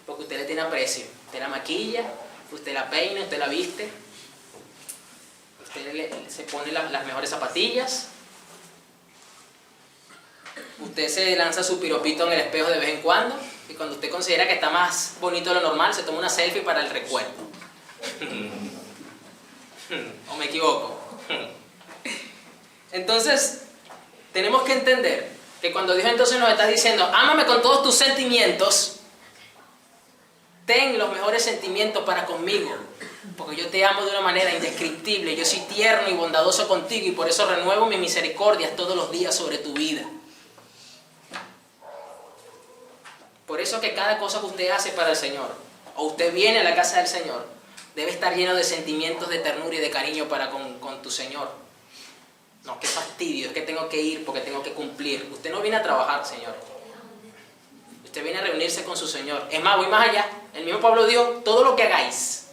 porque usted le tiene aprecio. Usted la maquilla, usted la peina, usted la viste. Usted se pone las mejores zapatillas. Usted se lanza su piropito en el espejo de vez en cuando. Y cuando usted considera que está más bonito de lo normal, se toma una selfie para el recuerdo. ¿O me equivoco? Entonces, tenemos que entender que cuando Dios entonces nos está diciendo, ámame con todos tus sentimientos, ten los mejores sentimientos para conmigo, porque yo te amo de una manera indescriptible, yo soy tierno y bondadoso contigo y por eso renuevo mis misericordias todos los días sobre tu vida. Por eso que cada cosa que usted hace para el Señor, o usted viene a la casa del Señor, debe estar lleno de sentimientos de ternura y de cariño para con tu Señor. No, qué fastidio, es que tengo que ir porque tengo que cumplir. Usted no viene a trabajar, Señor. Usted viene a reunirse con su Señor. Es más, voy más allá. El mismo Pablo dijo, todo lo que hagáis,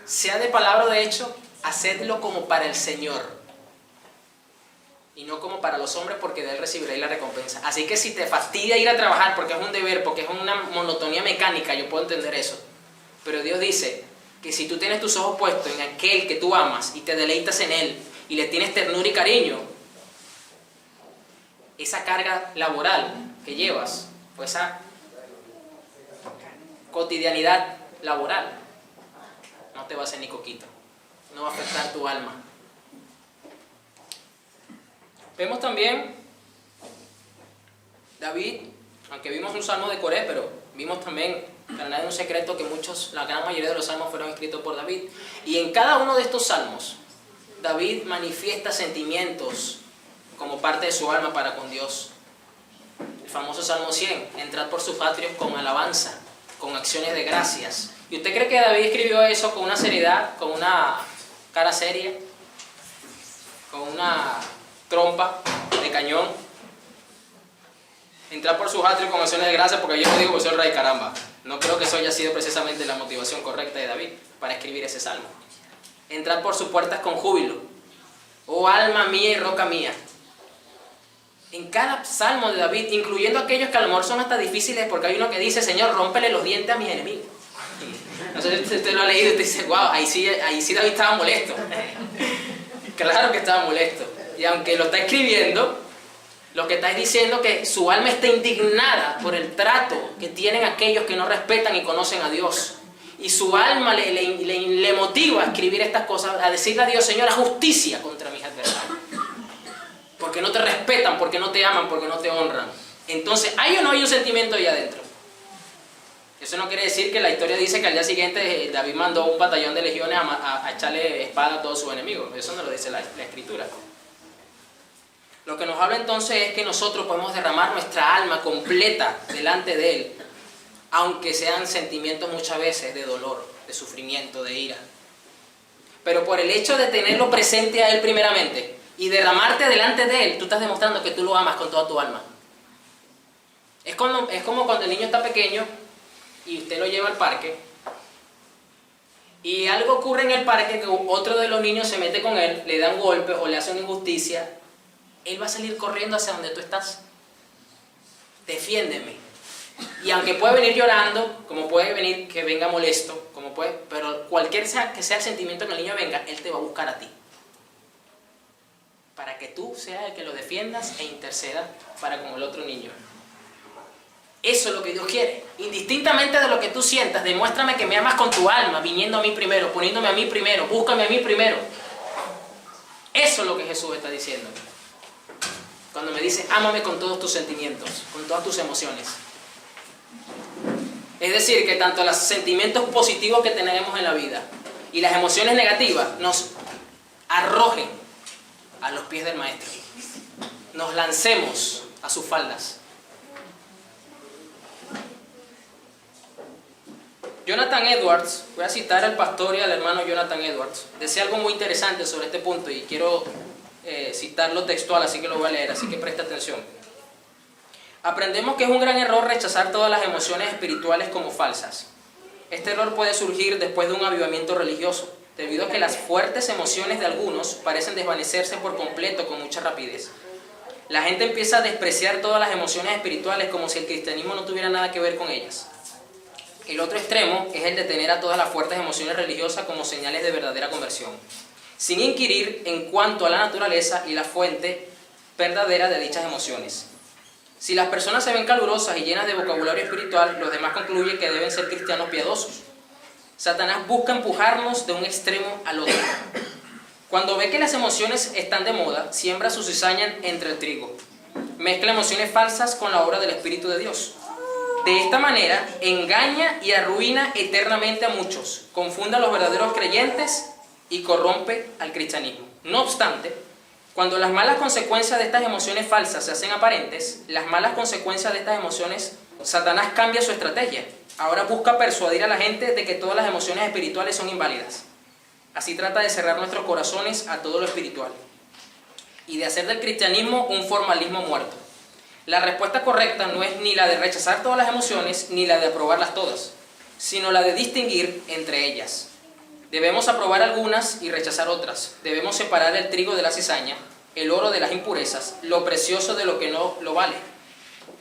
sea de palabra o de hecho, hacedlo como para el Señor. Y no como para los hombres, porque de Él recibiréis la recompensa. Así que si te fastidia ir a trabajar porque es un deber, porque es una monotonía mecánica, yo puedo entender eso. Pero Dios dice que si tú tienes tus ojos puestos en aquel que tú amas y te deleitas en Él y le tienes ternura y cariño, esa carga laboral que llevas, o esa cotidianidad laboral, no te va a hacer ni coquito, no va a afectar tu alma. Vemos también David, aunque vimos un salmo de Coré, pero vimos también, para nada es un secreto, que la gran mayoría de los salmos fueron escritos por David. Y en cada uno de estos salmos, David manifiesta sentimientos como parte de su alma para con Dios. El famoso Salmo 100, entrad por sus atrios con alabanza, con acciones de gracias. ¿Y usted cree que David escribió eso con una seriedad, con una cara seria, con una trompa de cañón? Entrar por sus atrios con acciones de gracias porque yo no digo que soy el rey, caramba. No creo que eso haya sido precisamente la motivación correcta de David para escribir ese salmo. Entrar por sus puertas con júbilo, oh alma mía y roca mía. En cada salmo de David, incluyendo aquellos que a lo mejor son hasta difíciles, porque hay uno que dice, Señor, rómpele los dientes a mis enemigos. No sé si usted lo ha leído y usted dice, wow, ahí sí David estaba molesto. Claro que estaba molesto. Y aunque lo está escribiendo, lo que está diciendo que su alma está indignada por el trato que tienen aquellos que no respetan y conocen a Dios. Y su alma le motiva a escribir estas cosas, a decirle a Dios, Señor, haz justicia contra mis adversarios. Porque no te respetan, porque no te aman, porque no te honran. Entonces, ¿hay o no hay un sentimiento ahí adentro? Eso no quiere decir que la historia dice que al día siguiente David mandó un batallón de legiones a echarle espada a todos sus enemigos. Eso no lo dice la Escritura. Lo que nos habla entonces es que nosotros podemos derramar nuestra alma completa delante de Él, aunque sean sentimientos muchas veces de dolor, de sufrimiento, de ira. Pero por el hecho de tenerlo presente a Él primeramente y derramarte delante de Él, tú estás demostrando que tú lo amas con toda tu alma. Es como cuando el niño está pequeño y usted lo lleva al parque y algo ocurre en el parque que otro de los niños se mete con él, le da un golpe o le hace una injusticia. Él va a salir corriendo hacia donde tú estás. Defiéndeme. Y aunque puede venir llorando, como puede venir que venga molesto, pero cualquier que sea el sentimiento que el niño venga, él te va a buscar a ti. Para que tú seas el que lo defiendas e intercedas para con el otro niño. Eso es lo que Dios quiere. Indistintamente de lo que tú sientas, demuéstrame que me amas con tu alma, viniendo a mí primero, poniéndome a mí primero, búscame a mí primero. Eso es lo que Jesús está diciendo. Cuando me dice, ámame con todos tus sentimientos, con todas tus emociones. Es decir, que tanto los sentimientos positivos que tenemos en la vida y las emociones negativas nos arrojen a los pies del Maestro. Nos lancemos a sus faldas. Jonathan Edwards, voy a citar al pastor y al hermano Jonathan Edwards, decía algo muy interesante sobre este punto y quiero citarlo textual, así que lo voy a leer, así que presta atención. Aprendemos que es un gran error rechazar todas las emociones espirituales como falsas. Este error puede surgir después de un avivamiento religioso, debido a que las fuertes emociones de algunos parecen desvanecerse por completo con mucha rapidez. La gente empieza a despreciar todas las emociones espirituales como si el cristianismo no tuviera nada que ver con ellas. El otro extremo es el de tener a todas las fuertes emociones religiosas como señales de verdadera conversión, sin inquirir en cuanto a la naturaleza y la fuente verdadera de dichas emociones. Si las personas se ven calurosas y llenas de vocabulario espiritual, los demás concluyen que deben ser cristianos piadosos. Satanás busca empujarnos de un extremo al otro. Cuando ve que las emociones están de moda, siembra su cizaña entre el trigo. Mezcla emociones falsas con la obra del Espíritu de Dios. De esta manera, engaña y arruina eternamente a muchos, confunde a los verdaderos creyentes y corrompe al cristianismo. No obstante, cuando las malas consecuencias de estas emociones falsas se hacen aparentes, las malas consecuencias de estas emociones, Satanás cambia su estrategia. Ahora busca persuadir a la gente de que todas las emociones espirituales son inválidas. Así trata de cerrar nuestros corazones a todo lo espiritual y de hacer del cristianismo un formalismo muerto. La respuesta correcta no es ni la de rechazar todas las emociones, ni la de aprobarlas todas, sino la de distinguir entre ellas. Debemos aprobar algunas y rechazar otras. Debemos separar el trigo de la cizaña, el oro de las impurezas, lo precioso de lo que no lo vale.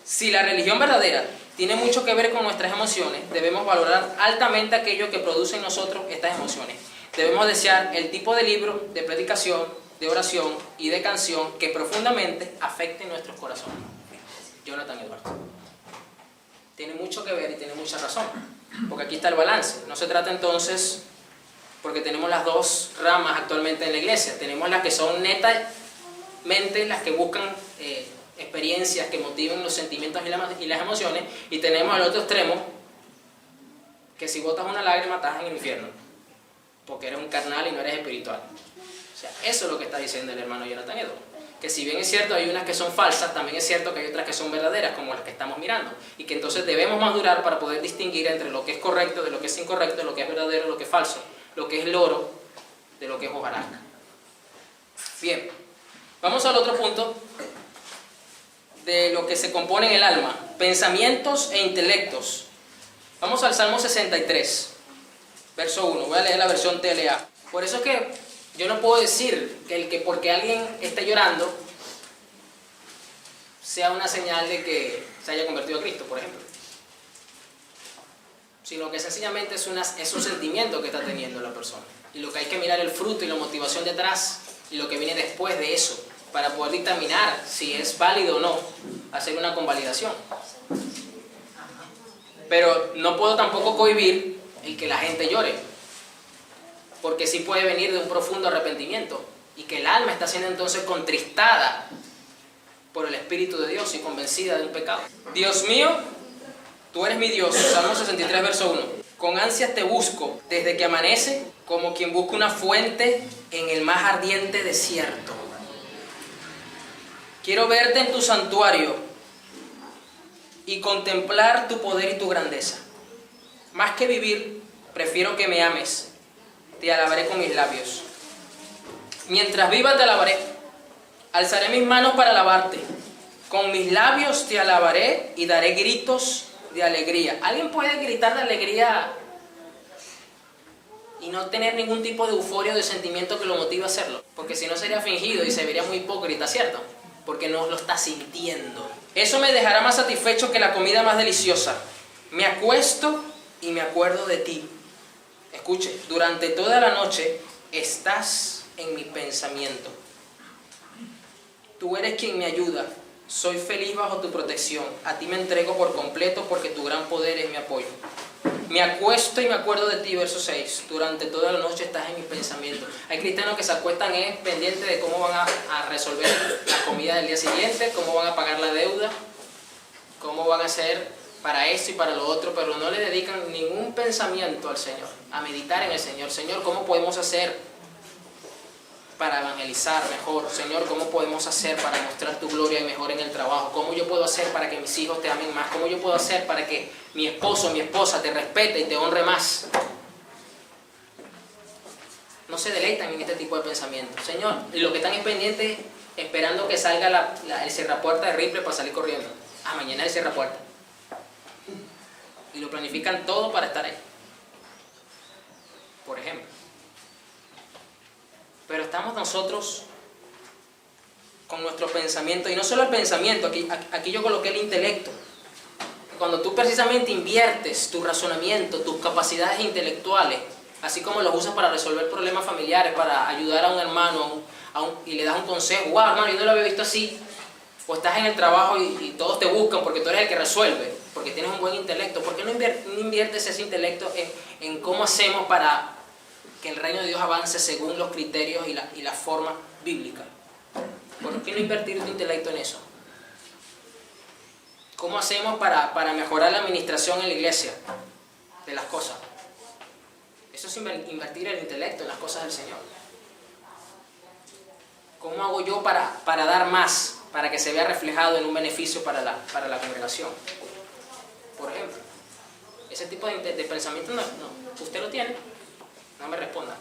Si la religión verdadera tiene mucho que ver con nuestras emociones, debemos valorar altamente aquello que produce en nosotros estas emociones. Debemos desear el tipo de libro, de predicación, de oración y de canción que profundamente afecte nuestros corazones. Jonathan Edwards. Tiene mucho que ver y tiene mucha razón, porque aquí está el balance. No se trata entonces, porque tenemos las dos ramas actualmente en la iglesia. Tenemos las que son netamente las que buscan experiencias que motiven los sentimientos y las emociones, y tenemos el otro extremo, que si botas una lágrima estás en el infierno, porque eres un carnal y no eres espiritual. O sea, eso es lo que está diciendo el hermano Jonathan Edwards. Que si bien es cierto hay unas que son falsas, también es cierto que hay otras que son verdaderas, como las que estamos mirando, y que entonces debemos madurar para poder distinguir entre lo que es correcto de lo que es incorrecto, lo que es verdadero de lo que es falso, lo que es loro de lo que es hojarasca. Bien, vamos al otro punto de lo que se compone en el alma: pensamientos e intelectos. Vamos al Salmo 63, verso 1. Voy a leer la versión TLA. Por eso es que yo no puedo decir que porque alguien esté llorando sea una señal de que se haya convertido a Cristo, por ejemplo. Sino que sencillamente es un sentimiento que está teniendo la persona. Y lo que hay que mirar el fruto y la motivación detrás y lo que viene después de eso, para poder dictaminar si es válido o no, hacer una convalidación. Pero no puedo tampoco cohibir el que la gente llore, porque sí puede venir de un profundo arrepentimiento y que el alma está siendo entonces contristada por el Espíritu de Dios y convencida de un pecado. Dios mío, tú eres mi Dios, Salmo 63, verso 1. Con ansias te busco desde que amanece, como quien busca una fuente en el más ardiente desierto. Quiero verte en tu santuario y contemplar tu poder y tu grandeza. Más que vivir, prefiero que me ames. Te alabaré con mis labios. Mientras viva te alabaré. Alzaré mis manos para alabarte. Con mis labios te alabaré y daré gritos de alegría. ¿Alguien puede gritar de alegría y no tener ningún tipo de euforia o de sentimiento que lo motive a hacerlo? Porque si no sería fingido y se vería muy hipócrita, ¿cierto? Porque no lo está sintiendo. Eso me dejará más satisfecho que la comida más deliciosa. Me acuesto y me acuerdo de ti. Escuche, durante toda la noche estás en mi pensamiento. Tú eres quien me ayuda. Soy feliz bajo tu protección. A ti me entrego por completo porque tu gran poder es mi apoyo. Me acuesto y me acuerdo de ti, verso 6. Durante toda la noche estás en mis pensamientos. Hay cristianos que se acuestan pendientes de cómo van a resolver la comida del día siguiente, cómo van a pagar la deuda, cómo van a hacer para esto y para lo otro, pero no le dedican ningún pensamiento al Señor, a meditar en el Señor. Señor, ¿cómo podemos hacer para evangelizar mejor? Señor, ¿cómo podemos hacer para mostrar tu gloria mejor en el trabajo? ¿Cómo yo puedo hacer para que mis hijos te amen más? ¿Cómo yo puedo hacer para que mi esposo o mi esposa te respete y te honre más? No se deleitan en este tipo de pensamientos. Señor, y lo que están es pendientes esperando que salga el cerrapuerta de Ripley para salir corriendo. Ah, mañana el cerrapuerta. Y lo planifican todo para estar ahí. Por ejemplo. Pero estamos nosotros con nuestro pensamiento, y no solo el pensamiento, aquí yo coloqué el intelecto. Cuando tú precisamente inviertes tu razonamiento, tus capacidades intelectuales, así como los usas para resolver problemas familiares, para ayudar a un hermano y le das un consejo, wow hermano, yo no lo había visto así, o estás en el trabajo y todos te buscan porque tú eres el que resuelve, porque tienes un buen intelecto. ¿Por qué no inviertes ese intelecto en cómo hacemos para que el reino de Dios avance según los criterios y la forma bíblica? ¿Por qué no invertir tu intelecto en eso? ¿Cómo hacemos para mejorar la administración en la iglesia de las cosas? Eso es invertir el intelecto en las cosas del Señor. ¿Cómo hago yo para dar más, para que se vea reflejado en un beneficio para la congregación? Por ejemplo, ese tipo de pensamiento no, usted lo tiene. No me responda.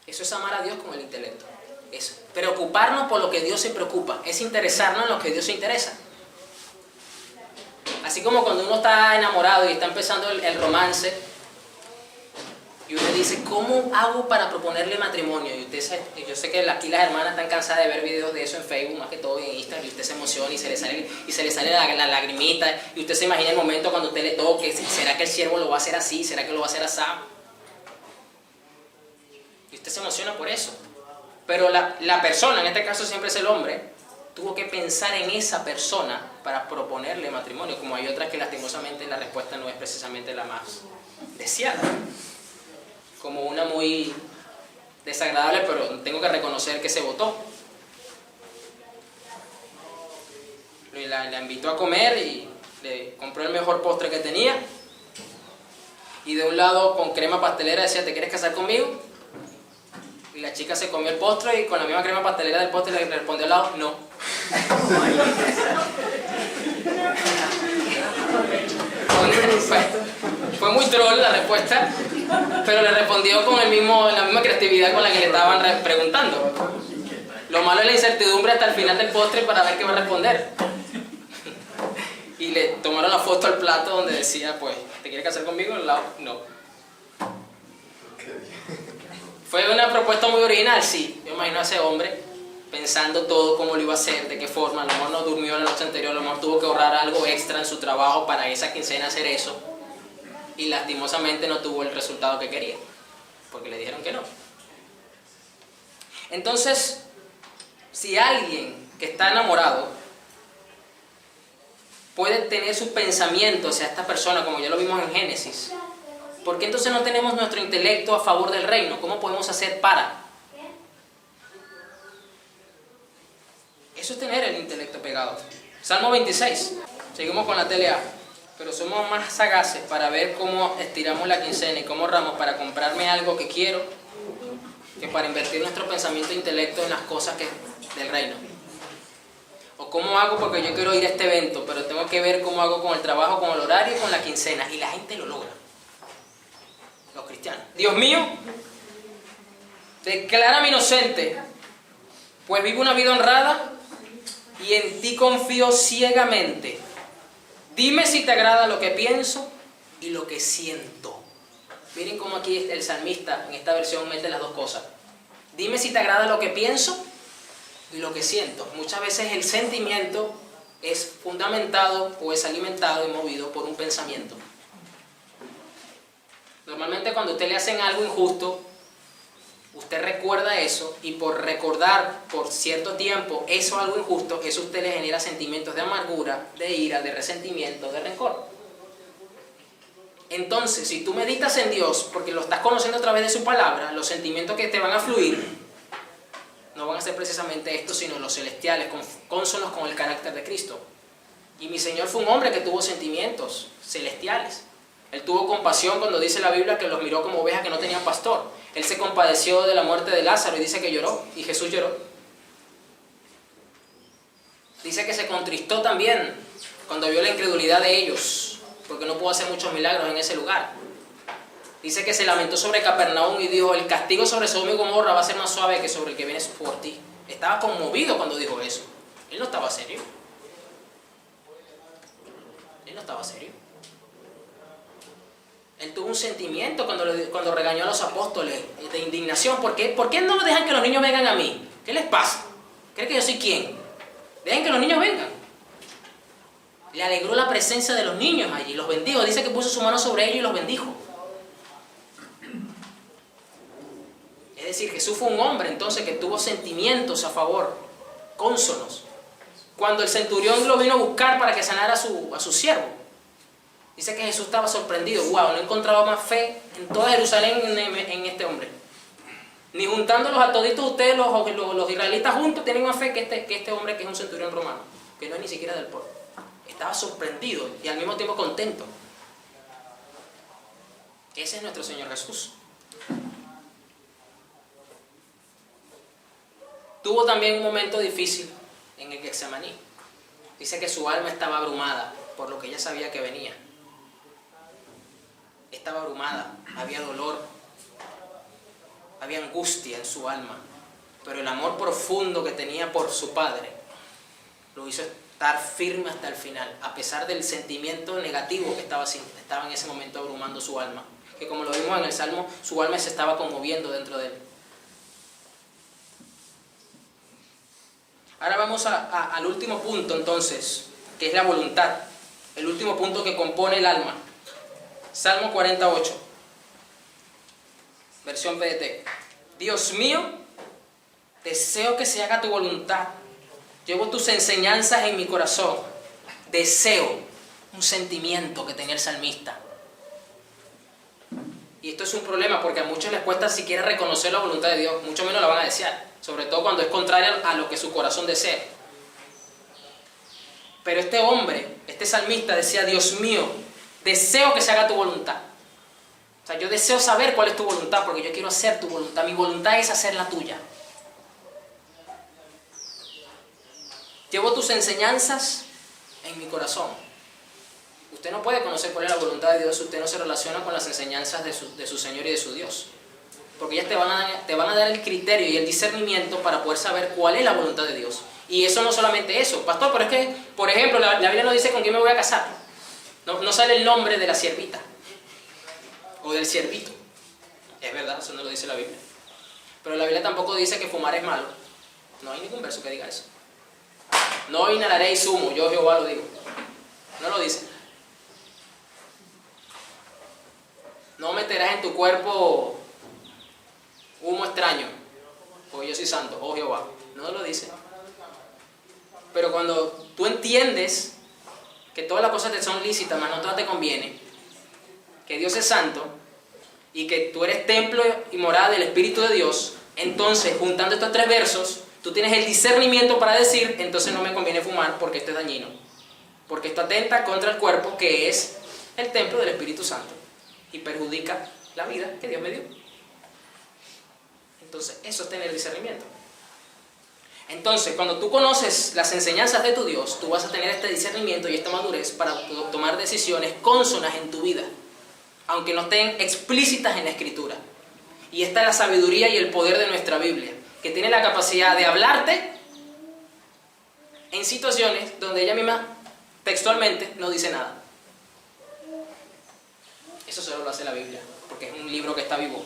Eso es amar a Dios con el intelecto. Es preocuparnos por lo que Dios se preocupa. Es interesarnos en lo que Dios se interesa. Así como cuando uno está enamorado y está empezando el romance, y uno dice, ¿cómo hago para proponerle matrimonio? Y yo sé que aquí las hermanas están cansadas de ver videos de eso en Facebook, más que todo en Instagram, y usted se emociona y se le sale la lagrimita, y usted se imagina el momento cuando usted le toque, ¿será que el siervo lo va a hacer así? ¿Será que lo va a hacer así? Y usted se emociona por eso. Pero la persona, en este caso siempre es el hombre, tuvo que pensar en esa persona para proponerle matrimonio, como hay otras que lastimosamente la respuesta no es precisamente la más deseada. Como una muy desagradable, pero tengo que reconocer que se votó. La invitó a comer y le compró el mejor postre que tenía. Y de un lado con crema pastelera decía, ¿te quieres casar conmigo? Y la chica se comió el postre y con la misma crema pastelera del postre le respondió al lado, no. Fue muy troll la respuesta, pero le respondió con la misma creatividad con la que le estaban preguntando. Lo malo es la incertidumbre hasta el final del postre para ver qué va a responder. Y le tomaron la foto al plato donde decía, pues, ¿te quieres casar conmigo? Al lado, no. Fue una propuesta muy original, sí. Yo imagino a ese hombre pensando todo cómo lo iba a hacer, de qué forma. A lo mejor no durmió la noche anterior, a lo mejor tuvo que ahorrar algo extra en su trabajo para esa quincena hacer eso. Y lastimosamente no tuvo el resultado que quería, porque le dijeron que no. Entonces, si alguien que está enamorado puede tener sus pensamientos hacia esta persona, como ya lo vimos en Génesis, ¿por qué entonces no tenemos nuestro intelecto a favor del reino? ¿Cómo podemos hacer para? Eso es tener el intelecto pegado. Salmo 26. Seguimos con la TLA. Pero somos más sagaces para ver cómo estiramos la quincena y cómo ahorramos para comprarme algo que quiero, que para invertir nuestro pensamiento e intelecto en las cosas del reino. O cómo hago porque yo quiero ir a este evento, pero tengo que ver cómo hago con el trabajo, con el horario y con la quincena. Y la gente lo logra. Los cristianos. Dios mío, declárame inocente, pues vivo una vida honrada y en ti confío ciegamente. Dime si te agrada lo que pienso y lo que siento. Miren cómo aquí el salmista en esta versión mete las dos cosas. Dime si te agrada lo que pienso y lo que siento. Muchas veces el sentimiento es fundamentado o es alimentado y movido por un pensamiento. Normalmente cuando a usted le hacen algo injusto, usted recuerda eso y por recordar por cierto tiempo eso algo injusto, eso a usted le genera sentimientos de amargura, de ira, de resentimiento, de rencor. Entonces, si tú meditas en Dios, porque lo estás conociendo a través de su palabra, los sentimientos que te van a fluir no van a ser precisamente estos, sino los celestiales, cónsonos con el carácter de Cristo. Y mi Señor fue un hombre que tuvo sentimientos celestiales. Él tuvo compasión cuando dice la Biblia que los miró como ovejas que no tenían pastor. Él se compadeció de la muerte de Lázaro y dice que lloró, y Jesús lloró. Dice que se contristó también cuando vio la incredulidad de ellos, porque no pudo hacer muchos milagros en ese lugar. Dice que se lamentó sobre Capernaum y dijo, el castigo sobre Sodoma y Gomorra va a ser más suave que sobre el que viene por ti. Estaba conmovido cuando dijo eso. Él no estaba serio. Él no estaba serio. Él tuvo un sentimiento cuando regañó a los apóstoles de indignación. ¿Por qué no dejan que los niños vengan a mí? ¿Qué les pasa? ¿Creen que yo soy quién? Dejen que los niños vengan. Le alegró la presencia de los niños allí, los bendijo. Dice que puso su mano sobre ellos y los bendijo. Es decir, Jesús fue un hombre entonces que tuvo sentimientos a favor, cónsonos. Cuando el centurión lo vino a buscar para que sanara a su siervo, dice que Jesús estaba sorprendido. Wow, no he encontrado más fe en toda Jerusalén en este hombre. Ni juntándolos a toditos ustedes, los israelitas juntos, tienen más fe que este hombre que es un centurión romano, que no es ni siquiera del pueblo. Estaba sorprendido y al mismo tiempo contento. Ese es nuestro Señor Jesús. Tuvo también un momento difícil en el Getsemaní. Dice que su alma estaba abrumada por lo que ella sabía que venía. Estaba abrumada, había dolor, había angustia en su alma, pero el amor profundo que tenía por su Padre lo hizo estar firme hasta el final, a pesar del sentimiento negativo que estaba en ese momento abrumando su alma, que como lo vimos en el Salmo, su alma se estaba conmoviendo dentro de él. Ahora vamos al último punto entonces, que es la voluntad, el último punto que compone el alma. Salmo 48, versión PDT. Dios mío, deseo que se haga tu voluntad. Llevo tus enseñanzas en mi corazón. Deseo, un sentimiento que tenía el salmista. Y esto es un problema porque a muchos les cuesta siquiera reconocer la voluntad de Dios, mucho menos la van a desear, sobre todo cuando es contraria a lo que su corazón desea. Pero este hombre, este salmista decía, Dios mío, deseo que se haga tu voluntad. O sea, yo deseo saber cuál es tu voluntad porque yo quiero hacer tu voluntad. Mi voluntad es hacer la tuya. Llevo tus enseñanzas en mi corazón. Usted no puede conocer cuál es la voluntad de Dios si usted no se relaciona con las enseñanzas de su Señor y de su Dios. Porque ellas te van a dar el criterio y el discernimiento para poder saber cuál es la voluntad de Dios. Y eso no solamente eso. Pastor, pero es que, por ejemplo, la Biblia no dice con quién me voy a casar. No sale el nombre de la siervita o del siervito. Es verdad, eso no lo dice la Biblia. Pero la Biblia tampoco dice que fumar es malo. No hay ningún verso que diga eso. No inhalaréis humo, yo Jehová lo digo. No lo dice. No meterás en tu cuerpo humo extraño, porque yo soy santo, oh Jehová. No lo dice. Pero cuando tú entiendes que todas las cosas te son lícitas, mas no todas te convienen, que Dios es santo y que tú eres templo y morada del Espíritu de Dios, entonces, juntando estos tres versos, tú tienes el discernimiento para decir, entonces no me conviene fumar porque esto es dañino, porque esto atenta contra el cuerpo que es el templo del Espíritu Santo y perjudica la vida que Dios me dio. Entonces, eso es tener discernimiento. Entonces, cuando tú conoces las enseñanzas de tu Dios, tú vas a tener este discernimiento y esta madurez para tomar decisiones cónsonas en tu vida, aunque no estén explícitas en la Escritura. Y esta es la sabiduría y el poder de nuestra Biblia, que tiene la capacidad de hablarte en situaciones donde ella misma textualmente no dice nada. Eso solo lo hace la Biblia, porque es un libro que está vivo.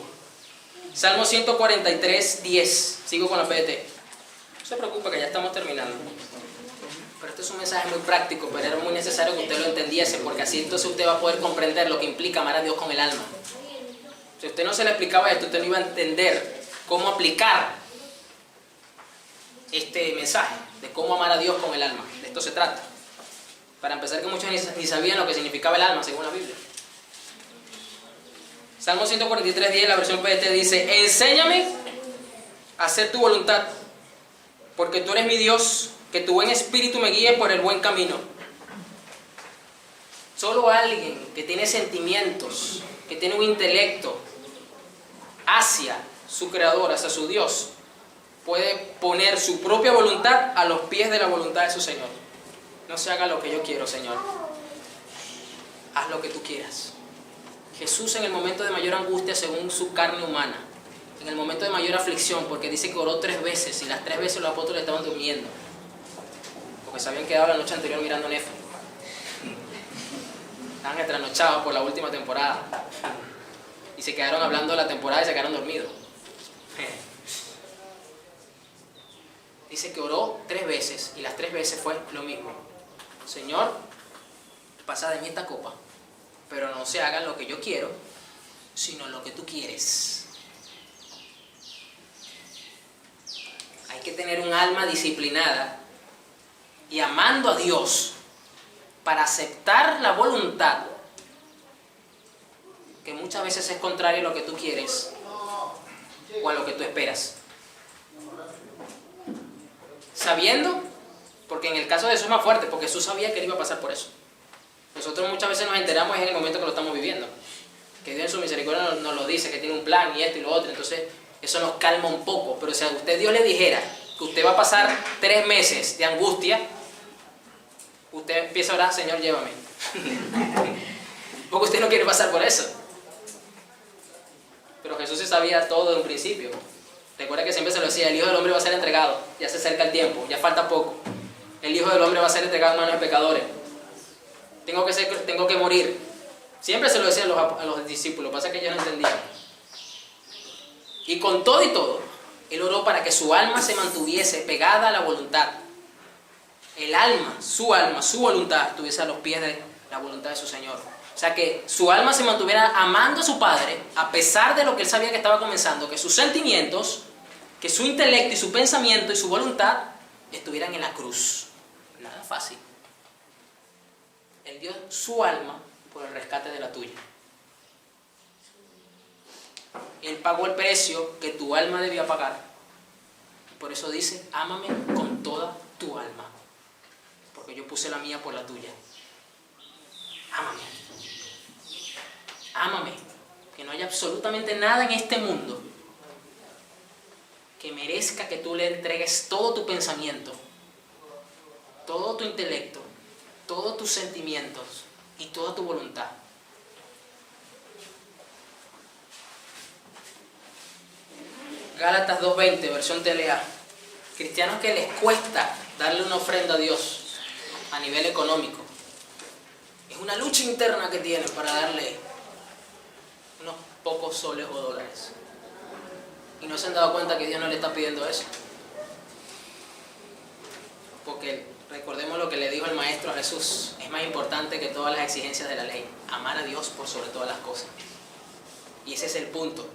Salmo 143, 10. Sigo con la PDT. No se preocupe que ya estamos terminando. Pero este es un mensaje muy práctico, pero era muy necesario que usted lo entendiese, porque así entonces usted va a poder comprender lo que implica amar a Dios con el alma. Si usted no se le explicaba esto, usted no iba a entender cómo aplicar este mensaje de cómo amar a Dios con el alma. De esto se trata. Para empezar, que muchos ni sabían lo que significaba el alma, según la Biblia. Salmo 143, 10, la versión PDT dice: enséñame a hacer tu voluntad, porque tú eres mi Dios, que tu buen espíritu me guíe por el buen camino. Solo alguien que tiene sentimientos, que tiene un intelecto hacia su creador, hacia su Dios, puede poner su propia voluntad a los pies de la voluntad de su Señor. No se haga lo que yo quiero, Señor. Haz lo que tú quieras. Jesús, en el momento de mayor angustia según su carne humana, en el momento de mayor aflicción, porque dice que oró 3 veces y las 3 veces los apóstoles estaban durmiendo, porque se habían quedado la noche anterior mirando Netflix. Estaban trasnochados por la última temporada y se quedaron hablando de la temporada y se quedaron dormidos. Dice que oró 3 veces y las 3 veces fue lo mismo: Señor, pasa de mí esta copa, pero no se haga lo que yo quiero, sino lo que tú quieres. Hay que tener un alma disciplinada y amando a Dios para aceptar la voluntad que muchas veces es contraria a lo que tú quieres o a lo que tú esperas. Sabiendo, porque en el caso de Jesús es más fuerte, porque Jesús sabía que él iba a pasar por eso. Nosotros muchas veces nos enteramos en el momento que lo estamos viviendo, que Dios en su misericordia nos lo dice, que tiene un plan y esto y lo otro, entonces eso nos calma un poco. Pero si a usted Dios le dijera que usted va a pasar 3 meses de angustia, usted empieza a orar: Señor, llévame. Porque usted no quiere pasar por eso. Pero Jesús sí sabía todo de un principio. Recuerda que siempre se lo decía: el Hijo del Hombre va a ser entregado, ya se acerca el tiempo, ya falta poco. El Hijo del Hombre va a ser entregado en manos de pecadores. Tengo que morir. Siempre se lo decía a los discípulos, pasa que ellos no entendían. Y con todo y todo, él oró para que su alma se mantuviese pegada a la voluntad. El alma, su voluntad, estuviese a los pies de la voluntad de su Señor. O sea, que su alma se mantuviera amando a su Padre, a pesar de lo que él sabía que estaba comenzando, que sus sentimientos, que su intelecto y su pensamiento y su voluntad estuvieran en la cruz. Nada fácil. Él dio su alma por el rescate de la tuya. Él pagó el precio que tu alma debía pagar. Por eso dice: ámame con toda tu alma, porque yo puse la mía por la tuya. Ámame. Ámame. Que no haya absolutamente nada en este mundo que merezca que tú le entregues todo tu pensamiento, todo tu intelecto, todos tus sentimientos y toda tu voluntad. Gálatas 2:20, versión TLA. Cristianos que les cuesta darle una ofrenda a Dios a nivel económico. Es una lucha interna que tienen para darle unos pocos soles o dólares. Y no se han dado cuenta que Dios no le está pidiendo eso. porque recordemos lo que le dijo el Maestro a Jesús, es más importante que todas las exigencias de la ley, amar a Dios por sobre todas las cosas. Y ese es el punto.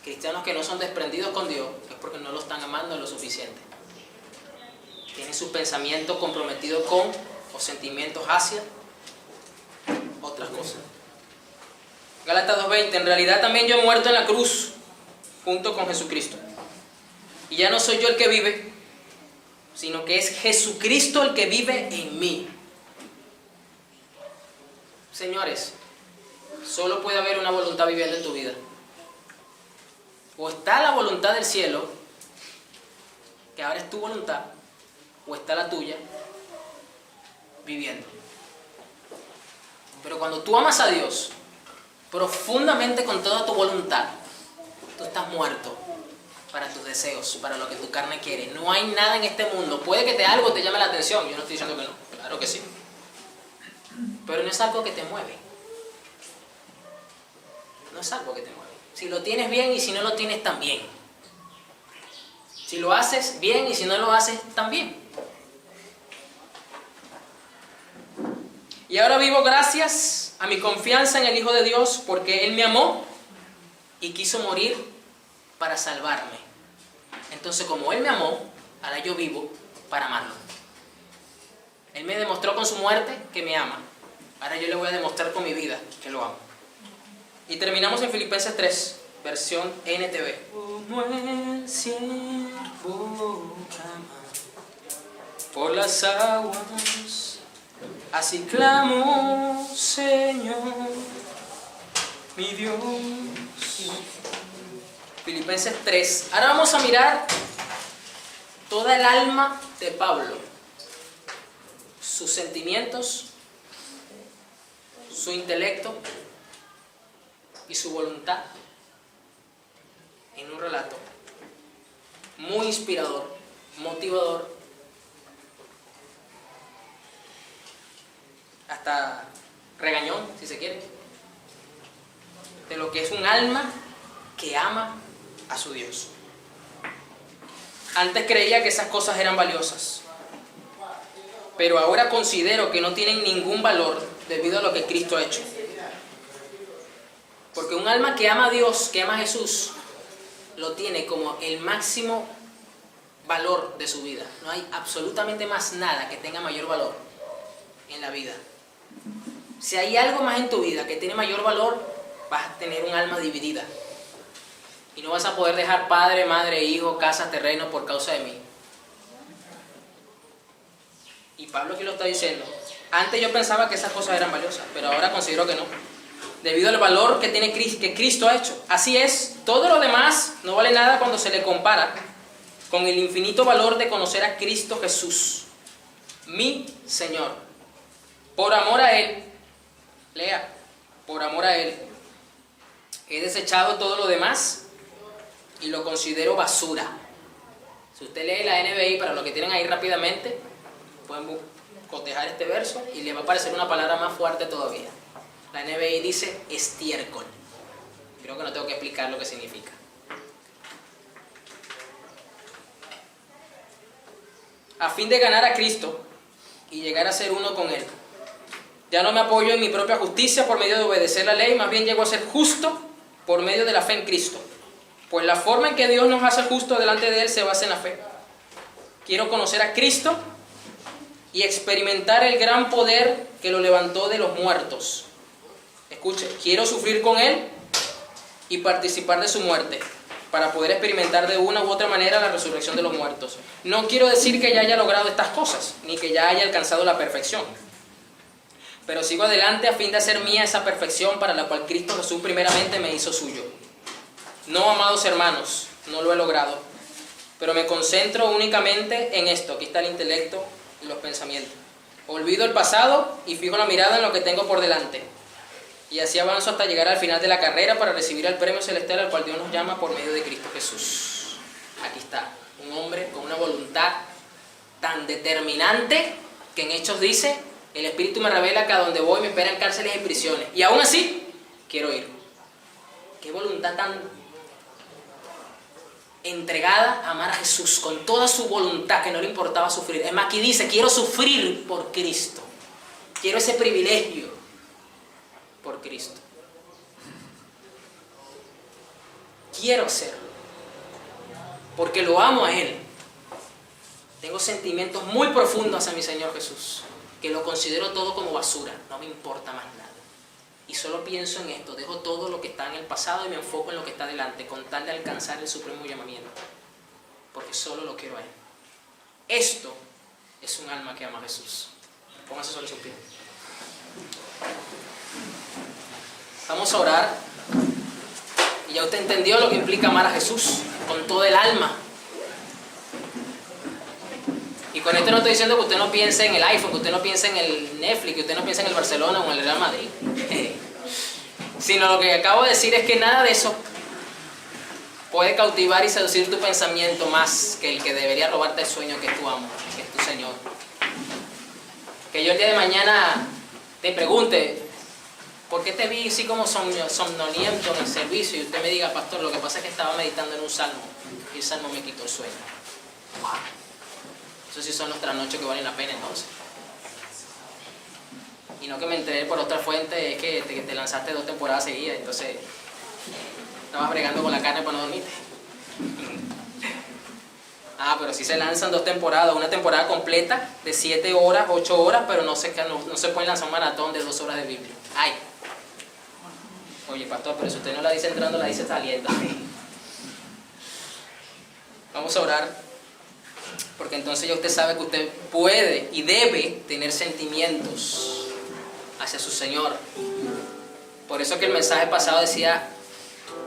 Cristianos que no son desprendidos con Dios es porque no lo están amando lo suficiente. Tienen sus pensamientos comprometidos con o sentimientos hacia otras cosas. Gálatas 2:20, en realidad también yo he muerto en la cruz junto con Jesucristo. Y ya no soy yo el que vive, sino que es Jesucristo el que vive en mí. Señores, solo puede haber una voluntad viviendo en tu vida. O está la voluntad del cielo, que ahora es tu voluntad, o está la tuya, viviendo. Pero cuando tú amas a Dios profundamente con toda tu voluntad, tú estás muerto para tus deseos, para lo que tu carne quiere. No hay nada en este mundo. Puede que algo te llame la atención, yo no estoy diciendo que no, claro que sí. Pero no es algo que te mueve. No es algo que te mueve. Si lo tienes bien y si no lo tienes también. Si lo haces bien y si no lo haces también. Y ahora vivo gracias a mi confianza en el Hijo de Dios, porque Él me amó y quiso morir para salvarme. Entonces, como Él me amó, ahora yo vivo para amarlo. Él me demostró con su muerte que me ama. Ahora yo le voy a demostrar con mi vida que lo amo. Y terminamos en Filipenses 3, versión NTV. Como el siervo clama por las aguas, así clamo, Señor, mi Dios. Filipenses 3. Ahora vamos a mirar toda el alma de Pablo, sus sentimientos, su intelecto y su voluntad en un relato muy inspirador, motivador, hasta regañón, si se quiere, de lo que es un alma que ama a su Dios. Antes creía que esas cosas eran valiosas, pero ahora considero que no tienen ningún valor debido a lo que Cristo ha hecho. Porque un alma que ama a Dios, que ama a Jesús, lo tiene como el máximo valor de su vida. No hay absolutamente más nada que tenga mayor valor en la vida. Si hay algo más en tu vida que tiene mayor valor, vas a tener un alma dividida. Y no vas a poder dejar padre, madre, hijo, casa, terreno por causa de mí. Y Pablo aquí lo está diciendo. Antes yo pensaba que esas cosas eran valiosas, pero ahora considero que no. Debido al valor que tiene que Cristo ha hecho. Así es, todo lo demás no vale nada cuando se le compara con el infinito valor de conocer a Cristo Jesús, mi Señor. Por amor a Él, lea, por amor a Él, he desechado todo lo demás y lo considero basura. Si usted lee la NBI, para lo que tienen ahí rápidamente, pueden cotejar este verso y le va a aparecer una palabra más fuerte todavía. La NBI dice estiércol. Creo que no tengo que explicar lo que significa. A fin de ganar a Cristo y llegar a ser uno con Él. Ya no me apoyo en mi propia justicia por medio de obedecer la ley, más bien llego a ser justo por medio de la fe en Cristo. Pues la forma en que Dios nos hace justos delante de Él se basa en la fe. Quiero conocer a Cristo y experimentar el gran poder que lo levantó de los muertos. Escuche, quiero sufrir con Él y participar de su muerte, para poder experimentar de una u otra manera la resurrección de los muertos. No quiero decir que ya haya logrado estas cosas, ni que ya haya alcanzado la perfección. Pero sigo adelante a fin de hacer mía esa perfección para la cual Cristo Jesús primeramente me hizo suyo. No, amados hermanos, no lo he logrado, pero me concentro únicamente en esto. Aquí está el intelecto y los pensamientos. Olvido el pasado y fijo la mirada en lo que tengo por delante. Y así avanzo hasta llegar al final de la carrera para recibir el premio celestial al cual Dios nos llama por medio de Cristo Jesús. Aquí está, un hombre con una voluntad tan determinante que en Hechos dice: el Espíritu me revela que a donde voy me esperan cárceles y prisiones. Y aún así, quiero ir. Qué voluntad tan entregada a amar a Jesús con toda su voluntad, que no le importaba sufrir. Es más, aquí dice, quiero sufrir por Cristo. Quiero ese privilegio por Cristo. Quiero hacerlo, porque lo amo a Él. Tengo sentimientos muy profundos hacia mi Señor Jesús, que lo considero todo como basura, no me importa más nada. Y solo pienso en esto, dejo todo lo que está en el pasado y me enfoco en lo que está delante, con tal de alcanzar el supremo llamamiento, porque solo lo quiero a Él. Esto es un alma que ama a Jesús. Póngase sobre sus pies. Vamos a orar. Y ya usted entendió lo que implica amar a Jesús con todo el alma. Y con esto no estoy diciendo que usted no piense en el iPhone, que usted no piense en el Netflix, que usted no piense en el Barcelona o en el Real Madrid. Sino lo que acabo de decir es que nada de eso puede cautivar y seducir tu pensamiento más que el que debería robarte el sueño, que es tu amo, que es tu Señor. Que yo el día de mañana te pregunte, ¿por qué te vi así como somnoliento en el servicio? Y usted me diga, pastor, lo que pasa es que estaba meditando en un salmo y el salmo me quitó el sueño. Wow. Eso sí son nuestras noches que valen la pena entonces. Y no que me enteré por otra fuente, es que te lanzaste 2 temporadas seguidas, entonces estabas bregando con la carne para no dormirte. Ah, pero sí se lanzan 2 temporadas, una temporada completa de 7 horas, 8 horas, pero no se puede lanzar un maratón de 2 horas de Biblia. ¡Ay! Oye, pastor, pero si usted no la dice entrando, la dice saliendo. Vamos a orar, porque entonces ya usted sabe que usted puede y debe tener sentimientos hacia su Señor. Por eso que el mensaje pasado decía,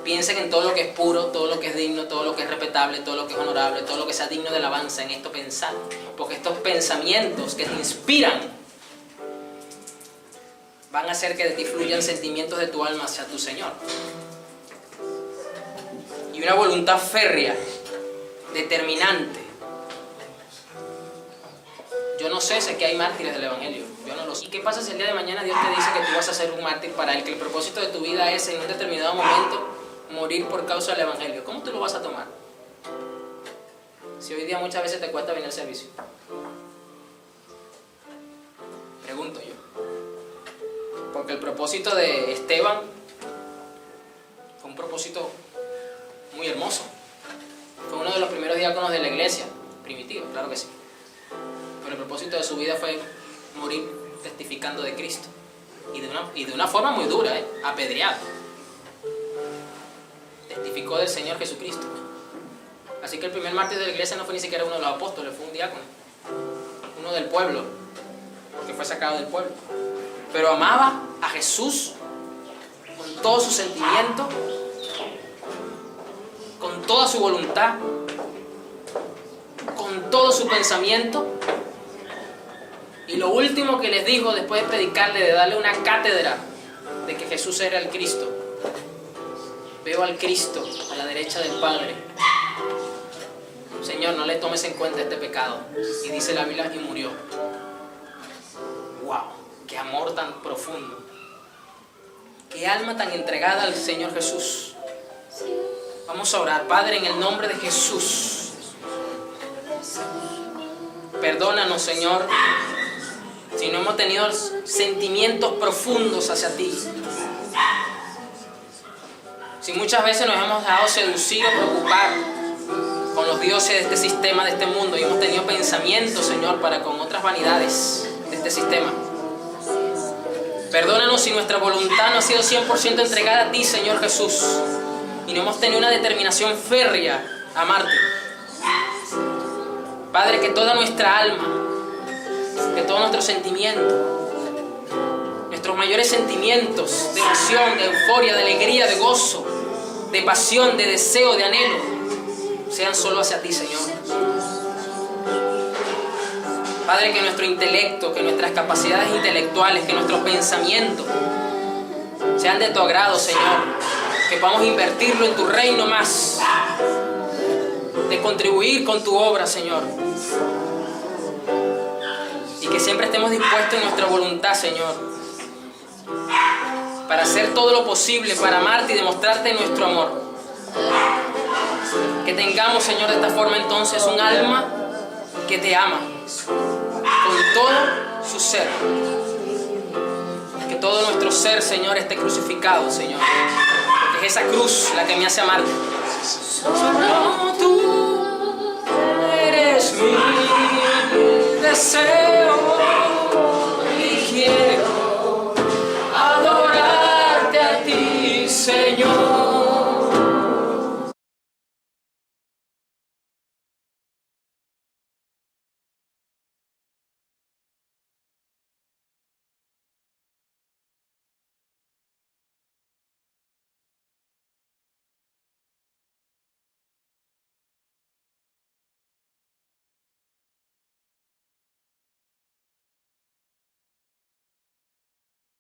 piensen en todo lo que es puro, todo lo que es digno, todo lo que es respetable, todo lo que es honorable, todo lo que sea digno de alabanza, en esto pensar. Porque estos pensamientos que te inspiran van a hacer que de ti fluyan sentimientos de tu alma hacia tu Señor. Y una voluntad férrea, determinante. Yo no sé que hay mártires del Evangelio, yo no lo sé. ¿Y qué pasa si el día de mañana Dios te dice que tú vas a ser un mártir para Él, que el propósito de tu vida es en un determinado momento morir por causa del Evangelio? ¿Cómo tú lo vas a tomar? Si hoy día muchas veces te cuesta venir al servicio. Pregunto yo. Porque el propósito de Esteban fue un propósito muy hermoso. Fue uno de los primeros diáconos de la iglesia primitiva, claro que sí. Pero el propósito de su vida fue morir testificando de Cristo. Y de una forma muy dura, apedreado. Testificó del Señor Jesucristo. Así que el primer mártir de la iglesia no fue ni siquiera uno de los apóstoles, fue un diácono. Uno del pueblo, porque fue sacado del pueblo. Pero amaba a Jesús con todo su sentimiento, con toda su voluntad, con todo su pensamiento. Y lo último que les dijo después de predicarle, de darle una cátedra de que Jesús era el Cristo: veo al Cristo a la derecha del Padre. Señor, no le tomes en cuenta este pecado. Y dice la Biblia, y murió. ¡Wow! ¡Qué amor tan profundo! ¡Qué alma tan entregada al Señor Jesús! Vamos a orar. Padre, en el nombre de Jesús, perdónanos, Señor, si no hemos tenido sentimientos profundos hacia ti. Si muchas veces nos hemos dejado seducir o preocupar con los dioses de este sistema, de este mundo, y hemos tenido pensamientos, Señor, para con otras vanidades de este sistema. Perdónanos si nuestra voluntad no ha sido 100% entregada a ti, Señor Jesús, y no hemos tenido una determinación férrea a amarte. Padre, que toda nuestra alma, que todo nuestro sentimiento, nuestros mayores sentimientos de emoción, de euforia, de alegría, de gozo, de pasión, de deseo, de anhelo, sean solo hacia ti, Señor. Padre, que nuestro intelecto, que nuestras capacidades intelectuales, que nuestros pensamientos sean de tu agrado, Señor. Que podamos invertirlo en tu reino más, de contribuir con tu obra, Señor. Y que siempre estemos dispuestos en nuestra voluntad, Señor, para hacer todo lo posible para amarte y demostrarte nuestro amor. Que tengamos, Señor, de esta forma entonces un alma que te ama con todo su ser. Que todo nuestro ser, Señor, esté crucificado, Señor. Porque es esa cruz la que me hace amarte. Solo tú eres mi deseo.